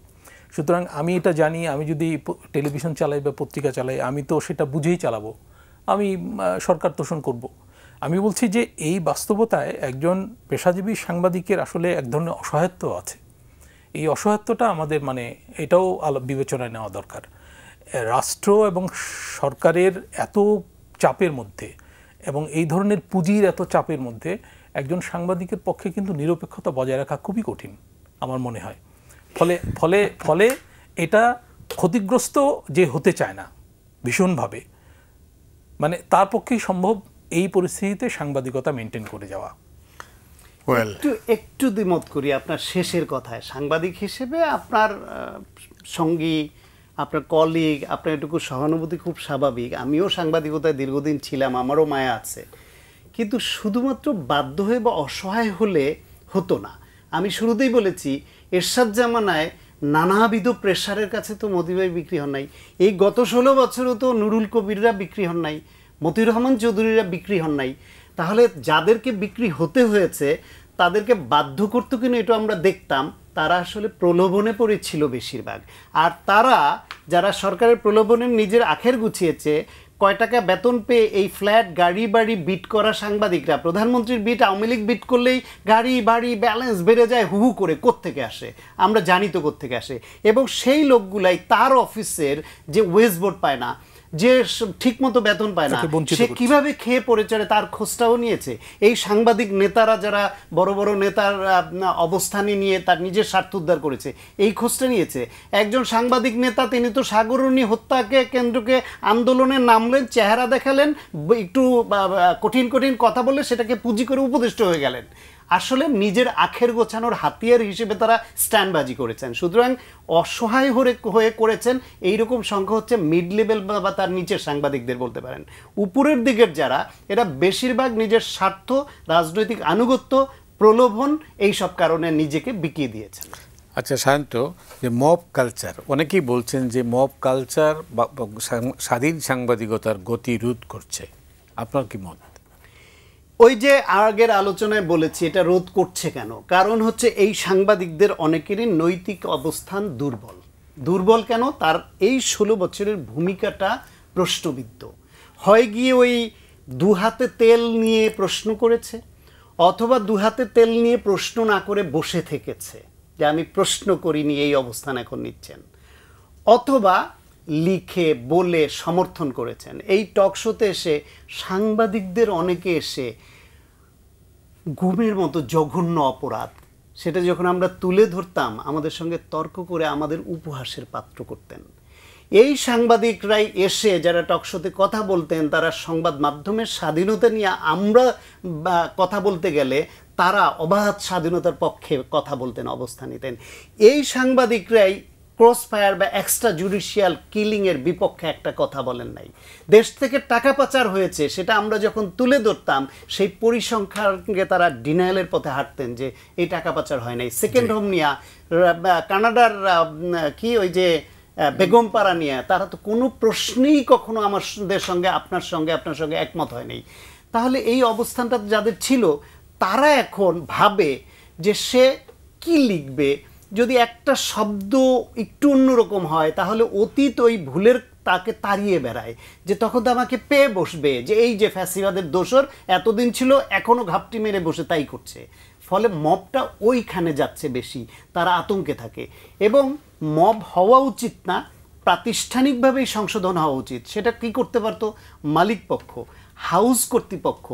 সুতরাং আমি এটা জানি, আমি যদি টেলিভিশন চালাই বা পত্রিকা চালাই, আমি তো সেটা বুঝেই চালাবো, আমি সরকার তোষণ করব। আমি বলছি যে এই বাস্তবতায় একজন পেশাজীবী সাংবাদিকের আসলে এক ধরনের অসহায়ত্ব আছে। এই অসহায়ত্বটা আমাদের এটাও বিবেচনায় নেওয়া দরকার। রাষ্ট্র এবং সরকারের এত চাপের মধ্যে এবং এই ধরনের পুঁজির এত চাপের মধ্যে একজন সাংবাদিকের পক্ষে কিন্তু নিরপেক্ষতা বজায় রাখা খুবই কঠিন আমার মনে হয়। ফলে এটা ক্ষতিগ্রস্ত যে হতে চায় না ভীষণভাবে, তার পক্ষেই সম্ভব এই পরিস্থিতিতে সাংবাদিকতা মেনটেন করে যাওয়া। একটু দ্বিমত করি আপনার শেষের কথায়। সাংবাদিক হিসেবে আপনার সঙ্গী, আপনার কলিগ, আপনার এটুকু সহানুভূতি খুব স্বাভাবিক। আমিও সাংবাদিকতায় দীর্ঘদিন ছিলাম, আমারও মায়া আছে, কিন্তু শুধুমাত্র বাধ্য হয়ে বা অসহায় হলে হতো না। আমি শুরুতেই বলেছি এরশাদ জামানায় নানাবিধ প্রেশারের কাছে তো মতি ভাই বিক্রি হন নাই। এই গত 16 বছরও তো নুরুল কবিররা বিক্রি হন নাই, মতিউর রহমান চৌধুরীরা বিক্রি হন নাই। তাহলে যাদেরকে বিক্রি হতে হয়েছে তাদেরকে বাধ্য করতো কিনা এটা আমরা দেখতাম, তারা আসলে প্রলোভনে পড়েছিল বেশিরভাগ। আর তারা যারা সরকারের প্রলোভনে নিজের আখের গুছিয়েছে, কয় টাকা বেতন পেয়ে এই ফ্ল্যাট গাড়ি বাড়ি বিট করা সাংবাদিকরা, প্রধানমন্ত্রীর বিট আওয়ামী লীগ বিট করলেই গাড়ি বাড়ি ব্যালেন্স বেড়ে যায় হু হু করে। কোত্থেকে আসে আমরা জানি তো কোত্থেকে আসে। এবং সেই লোকগুলাই তার অফিসের যে ওয়েজ বোর্ড পায় না, যে ঠিকমতো বেতন পায় না, সে কিভাবে খেয়ে পড়ে চড়ে তার খোঁজটাও নিয়েছে। এই সাংবাদিক নেতারা যারা বড় বড় নেতার অবস্থানে নিয়ে তার নিজের স্বার্থ উদ্ধার করেছে, এই খোঁজটা নিয়েছে। একজন সাংবাদিক নেতা, তিনি তো সাগরণী হত্যাকে কেন্দ্রকে আন্দোলনে নামলেন, চেহারা দেখালেন, একটু কঠিন কঠিন কথা বলে সেটাকে পুঁজি করে উপদেষ্টা হয়ে গেলেন। আসলে নিজের আখের গোছানোর হাতিয়ার হিসেবে তারা স্ট্যান্ডবাজি করেছেন। সুতরাং অসহায় হয়ে করেছেন। এইরকম সংখ্যা হচ্ছে মিড লেভেল বা তার নিচের সাংবাদিকদের বলতে পারেন। উপরের দিকের যারা, এরা বেশিরভাগ নিজের স্বার্থ, রাজনৈতিক আনুগত্য, প্রলোভন, এই সব কারণে নিজেকে বিকিয়ে দিয়েছেন। আচ্ছা সায়ন্ত, যে মব কালচার, অনেকেই বলছেন যে মব কালচার বা স্বাধীন সাংবাদিকতার গতি রোধ করছে, আপনার কি মত? ওই যে আগের আলোচনায় বলেছি, এটা রোধ করছে কেন? কারণ হচ্ছে এই সাংবাদিকদের অনেকেরই নৈতিক অবস্থান দুর্বল। দুর্বল কেন? তার এই 16 বছরের ভূমিকাটা প্রশ্নবিদ্ধ। হয় গিয়ে ওই দুহাতে তেল নিয়ে প্রশ্ন করেছে, অথবা দুহাতে তেল নিয়ে প্রশ্ন না করে বসে থেকেছে যে আমি প্রশ্ন করিনি, এই অবস্থান এখন নিচ্ছেন, অথবা লিখে বলে সমর্থন করেছেন। এই টক শোতে এসে সাংবাদিকদের অনেকে এসে গুমের মতো জঘন্য অপরাধ, সেটা যখন আমরা তুলে ধরতাম আমাদের সঙ্গে তর্ক করে আমাদের উপহাসের পাত্র করতেন। এই সাংবাদিকরাই এসে যারা টকশোতে কথা বলতেন, তারা সংবাদ মাধ্যমের স্বাধীনতা নিয়ে আমরা কথা বলতে গেলে তারা অবাধ স্বাধীনতার পক্ষে কথা বলতেন, অবস্থান নিতেন। এই সাংবাদিকরাই ক্রস ফায়ার বা এক্সট্রা জুডিশিয়াল কিলিংয়ের বিপক্ষে একটা কথা বলেন নাই। দেশ থেকে টাকা পাচার হয়েছে সেটা আমরা যখন তুলে ধরতাম, সেই পরিসংখ্যানকে তারা ডিনায়ালের পথে হাঁটতেন যে এই টাকা পাচার হয় নাই। সেকেন্ড হোম নিয়ে কানাডার কি ওই যে বেগমপাড়া নিয়ে তারা তো কোনো প্রশ্নেই কখনো আমাদের সঙ্গে আপনার সঙ্গে একমত হয়নি। তাহলে এই অবস্থানটা যাদের ছিল তারা এখন ভাবে যে সে কি লিখবে, যদি একটা শব্দ একটু অন্যরকম হয় তাহলে অতীত ওই ভুলের তাকে তাড়িয়ে বেড়ায়, যে তখন তো আমাকে পেয়ে বসবে যে এই যে ফ্যাসিবাদের দোসর এতদিন ছিল এখনও ঘাপটি মেরে বসে তাই করছে। ফলে মবটা ওইখানে যাচ্ছে বেশি, তারা আতঙ্কে থাকে। এবং মব হওয়া উচিত না, প্রাতিষ্ঠানিকভাবেই সংশোধন হওয়া উচিত। সেটা কি করতে পারতো? মালিক পক্ষ, হাউস কর্তৃপক্ষ,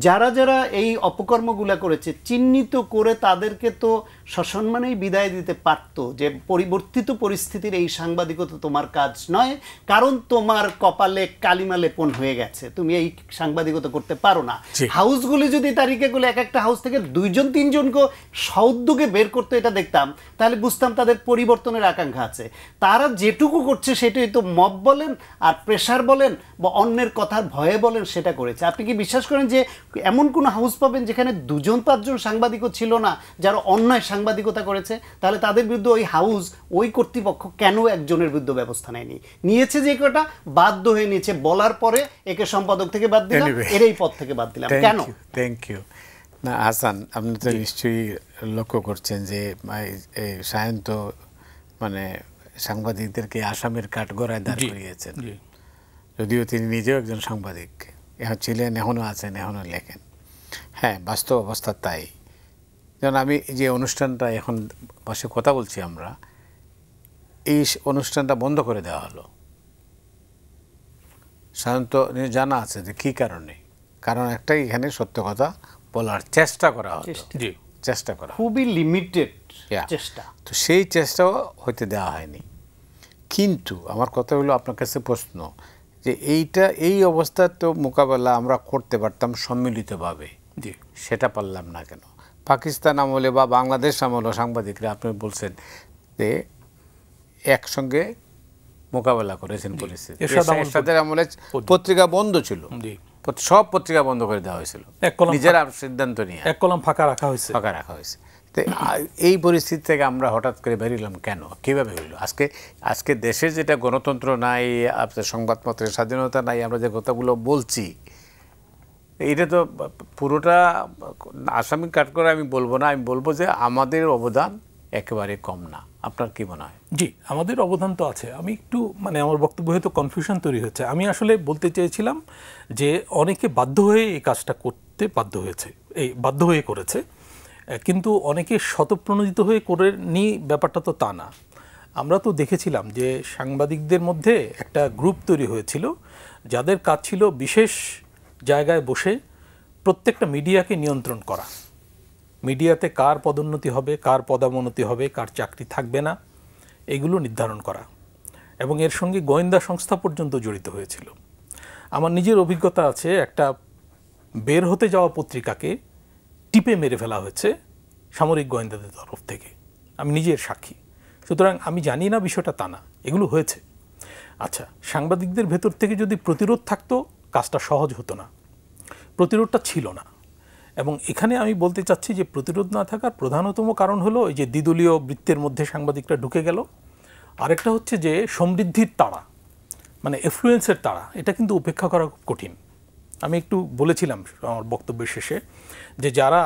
যারা যারা এই অপকর্মগুলা করেছে চিহ্নিত করে তাদেরকে তো সসম্মানেই বিদায় দিতে পারতো, যে পরিবর্তিত পরিস্থিতির এই সাংবাদিকতা তোমার কাজ নয়, কারণ তোমার কপালে কালিমা লেপন হয়ে গেছে, তুমি এই সাংবাদিকতা করতে পারো না। হাউসগুলি যদি তারিখেগুলো এক একটা হাউস থেকে 2জন 3জনকে সউদ্যোগে বের করতে এটা দেখতাম, তাহলে বুঝতাম তাদের পরিবর্তনের আকাঙ্ক্ষা আছে। তারা যেটুকু করছে সেটাই তো মব বলেন আর প্রেশার বলেন বা অন্যের কথার ভয়ে বলেন সেটা করেছে। আপনি কি বিশ্বাস করেন যে এমন কোনো হাউস পাবেন যেখানে 2জন 5জন সাংবাদিকও ছিল না যারা অন্যায় সাংবাদিকতা করেছে? তাহলে তাদের বিরুদ্ধে ওই হাউস, ওই কর্তৃপক্ষ কেন একজনের বিরুদ্ধে ব্যবস্থা নেয়নি? নিয়েছে যে কটা, বাধ্য হয়ে নিয়েছে, বলার পরে একে সম্পাদক থেকে বাদ দিলাম, এর এই পদ থেকে বাদ দিলাম, কেন? Thank you. না হাসান, আপনি তো নিশ্চয়ই লক্ষ্য করছেন যে সায়ন্ত মানে সাংবাদিকদেরকে আসামের কাঠগড়ায় দাঁড় করিয়েছেন, যদিও তিনি নিজেও একজন সাংবাদিক এখন ছিলেন, এখনও আছেন, এখনও লেখেন। হ্যাঁ, বাস্তব অবস্থা তাই। যেমন আমি যে অনুষ্ঠানটা এখন বসে কথা বলছি আমরা, এই অনুষ্ঠানটা বন্ধ করে দেওয়া হলো। সাধারণত জানা আছে যে কী কারণে, কারণ একটাই, এখানে সত্য কথা বলার চেষ্টা করা হতো, চেষ্টা করা খুবই লিমিটেড চেষ্টা, তো সেই চেষ্টাও হইতে দেওয়া হয়নি। কিন্তু আমার কথা হলো আপনার কাছে প্রশ্ন যে এই অবস্থার তো মোকাবেলা আমরা করতে পারতাম সম্মিলিতভাবে, সেটা পারলাম না কেন? পাকিস্তান আমলে বা বাংলাদেশ আমলে সাংবাদিকরা আপনি বলছেন যে একসঙ্গে মোকাবেলা করেছেন পরিস্থিতি। এরশাদের আমলে পত্রিকা বন্ধ ছিল, সব পত্রিকা বন্ধ করে দেওয়া হয়েছিল, নিজেরা সিদ্ধান্ত নিয়ে এক কলম ফাঁকা রাখা হয়েছে। তো এই পরিস্থিতি থেকে আমরা হঠাৎ করে বেরিলাম কেন, কীভাবে হইল? আজকে দেশে যেটা গণতন্ত্র নাই, আপনার সংবাদপত্রের স্বাধীনতা নাই, আমরা যে কথাগুলো বলছি, এটা তো পুরোটা আসামি কাঠগড়ায় আমি বলবো না, আমি বলবো যে আমাদের অবদান একেবারে কম না। আপনার কি মনে হয়? জি, আমাদের অবদান তো আছে। আমি একটু আমার বক্তব্য হয়তো কনফিউশন তৈরি হচ্ছে। আমি আসলে বলতে চেয়েছিলাম যে অনেকে বাধ্য হয়ে এই কাজটা করতে বাধ্য হয়ে করেছে, কিন্তু অনেকে স্বতঃপ্রণোদিত হয়ে করে নি, ব্যাপারটা তো তা না। আমরা তো দেখেছিলাম যে সাংবাদিকদের মধ্যে একটা গ্রুপ তৈরি হয়েছিল যাদের কাজ ছিল বিশেষ জায়গায় বসে প্রত্যেকটা মিডিয়াকে নিয়ন্ত্রণ করা, মিডিয়াতে কার পদোন্নতি হবে, কার পদোন্নতি হবে, কার চাকরি থাকবে না, এগুলো নির্ধারণ করা, এবং এর সঙ্গে গোয়েন্দা সংস্থা পর্যন্ত জড়িত হয়েছিল। আমার নিজের অভিজ্ঞতা আছে, একটা বের হতে যাওয়া পত্রিকাকে টিপে মেরে ফেলা হয়েছে সামরিক গোয়েন্দাদের তরফ থেকে, আমি নিজের সাক্ষী। সুতরাং আমি জানি না বিষয়টা তা না, এগুলো হয়েছে। আচ্ছা, সাংবাদিকদের ভেতর থেকে যদি প্রতিরোধ থাকতো কাজটা সহজ হতো না, প্রতিরোধটা ছিল না। এবং এখানে আমি বলতে চাচ্ছি যে প্রতিরোধ না থাকার প্রধানতম কারণ হলো এই যে দ্বিদলীয় বৃত্তের মধ্যে সাংবাদিকরা ঢুকে গেল। আরেকটা হচ্ছে যে সমৃদ্ধির তাড়া, এফ্লুয়েন্সের তাড়া, এটা কিন্তু উপেক্ষা করা খুব কঠিন। আমি একটু বলেছিলাম আমার বক্তব্যের শেষে যে যারা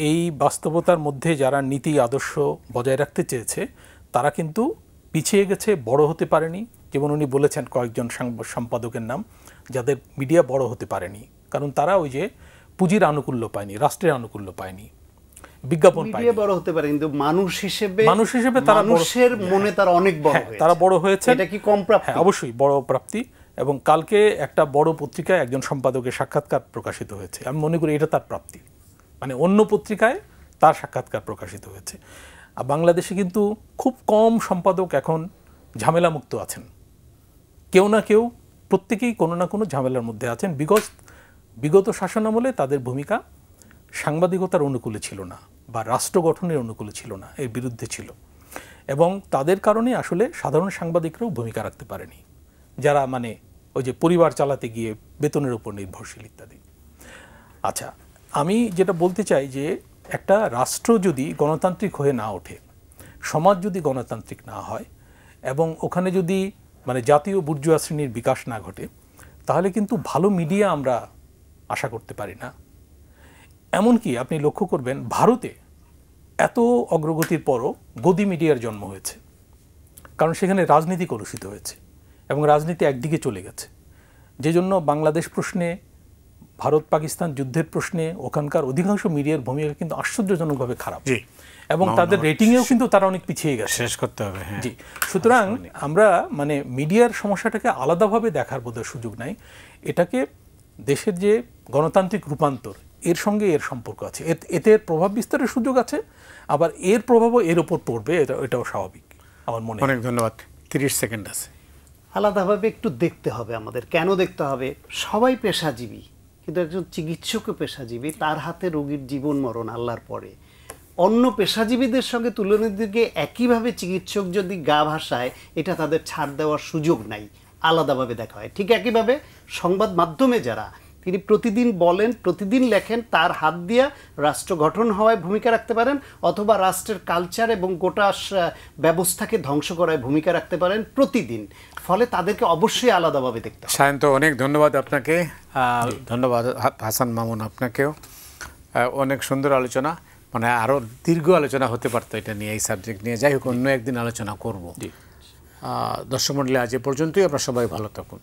এই বাস্তবতার মধ্যে যারা নীতি আদর্শ বজায় রাখতে চেয়েছে তারা কিন্তু পিছিয়ে গেছে, বড় হতে পারেনি। যেমন উনি বলেছেন কয়েকজন সম্পাদকের নাম, যাদের মিডিয়া বড় হতে পারেনি, কারণ তারা ওই যে পুঁজির আনুকূল্য পায়নি, রাষ্ট্রের আনুকূল্য পায়নি, বিজ্ঞাপন পায়নি। বড় হতে পারে কিন্তু মানুষ হিসেবে তারা মানুষের মনে তারা অনেক বড় হয়েছে, তারা বড় হয়েছে। এটা কি কম প্রাপ্তি? অবশ্যই বড় প্রাপ্তি। এবং কালকে একটা বড় পত্রিকায় একজন সম্পাদকের সাক্ষাৎকার প্রকাশিত হয়েছে, আমি মনে করি এটা তার প্রাপ্তি। অন্য পত্রিকায় তার সাক্ষাৎকার প্রকাশিত হয়েছে। আর বাংলাদেশে কিন্তু খুব কম সম্পাদক এখন ঝামেলামুক্ত আছেন, কেউ না কেউ প্রত্যেকেই কোনো না কোনো ঝামেলার মধ্যে আছেন, বিকজ বিগত শাসনামলে তাদের ভূমিকা সাংবাদিকতার অনুকূলে ছিল না বা রাষ্ট্র গঠনের অনুকূলে ছিল না, এর বিরুদ্ধে ছিল, এবং তাদের কারণে আসলে সাধারণ সাংবাদিকরাও ভূমিকা রাখতে পারেনি, যারা মানে ওই যে পরিবার চালাতে গিয়ে বেতনের উপর নির্ভরশীল ইত্যাদি। আচ্ছা, আমি যেটা বলতে চাই যে একটা রাষ্ট্র যদি গণতান্ত্রিক হয়ে না ওঠে, সমাজ যদি গণতান্ত্রিক না হয়, এবং ওখানে যদি মানে জাতীয় বুর্জোয়া শ্রেণীর বিকাশ না ঘটে, তাহলে কিন্তু ভালো মিডিয়া আমরা আশা করতে পারি না। এমনকি আপনি লক্ষ্য করবেন ভারতে এত অগ্রগতির পরও গদি মিডিয়ার জন্ম হয়েছে, কারণ সেখানে রাজনীতি কলুষিত হয়েছে এবং রাজনীতি একদিকে চলে গেছে, যে জন্য বাংলাদেশ প্রশ্নে, ভারত পাকিস্তান যুদ্ধের প্রশ্নে ওখানকার অধিকাংশ মিডিয়ার ভূমিকা কিন্তু আশ্চর্যজনকভাবে খারাপ, এবং তাদের রেটিংয়েও কিন্তু তারা অনেক পিছিয়ে গেছে। শেষ করতে হবে। জি, সুতরাং আমরা মানে মিডিয়ার সমস্যাটাকে আলাদাভাবে দেখার বোধহয় সুযোগ নাই, এটাকে দেশের যে গণতান্ত্রিক রূপান্তর এর সঙ্গে এর সম্পর্ক আছে, এতে প্রভাব বিস্তারের সুযোগ আছে, আবার এর প্রভাবও এর উপর পড়বে, এটাও স্বাভাবিক আমার মনে হয়। অনেক ধন্যবাদ। 30 সেকেন্ড আছে। আলাদাভাবে একটু দেখতে হবে আমাদের। কেন দেখতে হবে? সবাই পেশাজীবী, কিন্তু একজন চিকিৎসকও পেশাজীবী, তার হাতে রোগীর জীবন মরণ আল্লাহর পরে। অন্য পেশাজীবীদের সঙ্গে তুলনার দিকে একইভাবে চিকিৎসক যদি গা ভাসায়, এটা তাদের ছাড় দেওয়ার সুযোগ নাই, আলাদাভাবে দেখা হয়। ঠিক একইভাবে সংবাদ মাধ্যমে যারা, তিনি প্রতিদিন বলেন, প্রতিদিন লেখেন, তার হাত দিয়া রাষ্ট্র গঠন হওয়ায় ভূমিকা রাখতে পারেন, অথবা রাষ্ট্রের কালচার এবং গোটা ব্যবস্থাকে ধ্বংস করায় ভূমিকা রাখতে পারেন প্রতিদিন। ফলে তাদেরকে অবশ্যই আলাদাভাবে দেখতে হবে। সায়ন্ত, অনেক ধন্যবাদ আপনাকে। ধন্যবাদ হাসান মামুন আপনাকেও। অনেক সুন্দর আলোচনা, মানে আরও দীর্ঘ আলোচনা হতে পারতো এটা নিয়ে, এই সাবজেক্ট নিয়ে। যাই হোক, অন্য একদিন আলোচনা করব। দর্শক মণ্ডলী, আজ এ পর্যন্তই। আপনারা সবাই ভালো থাকুন।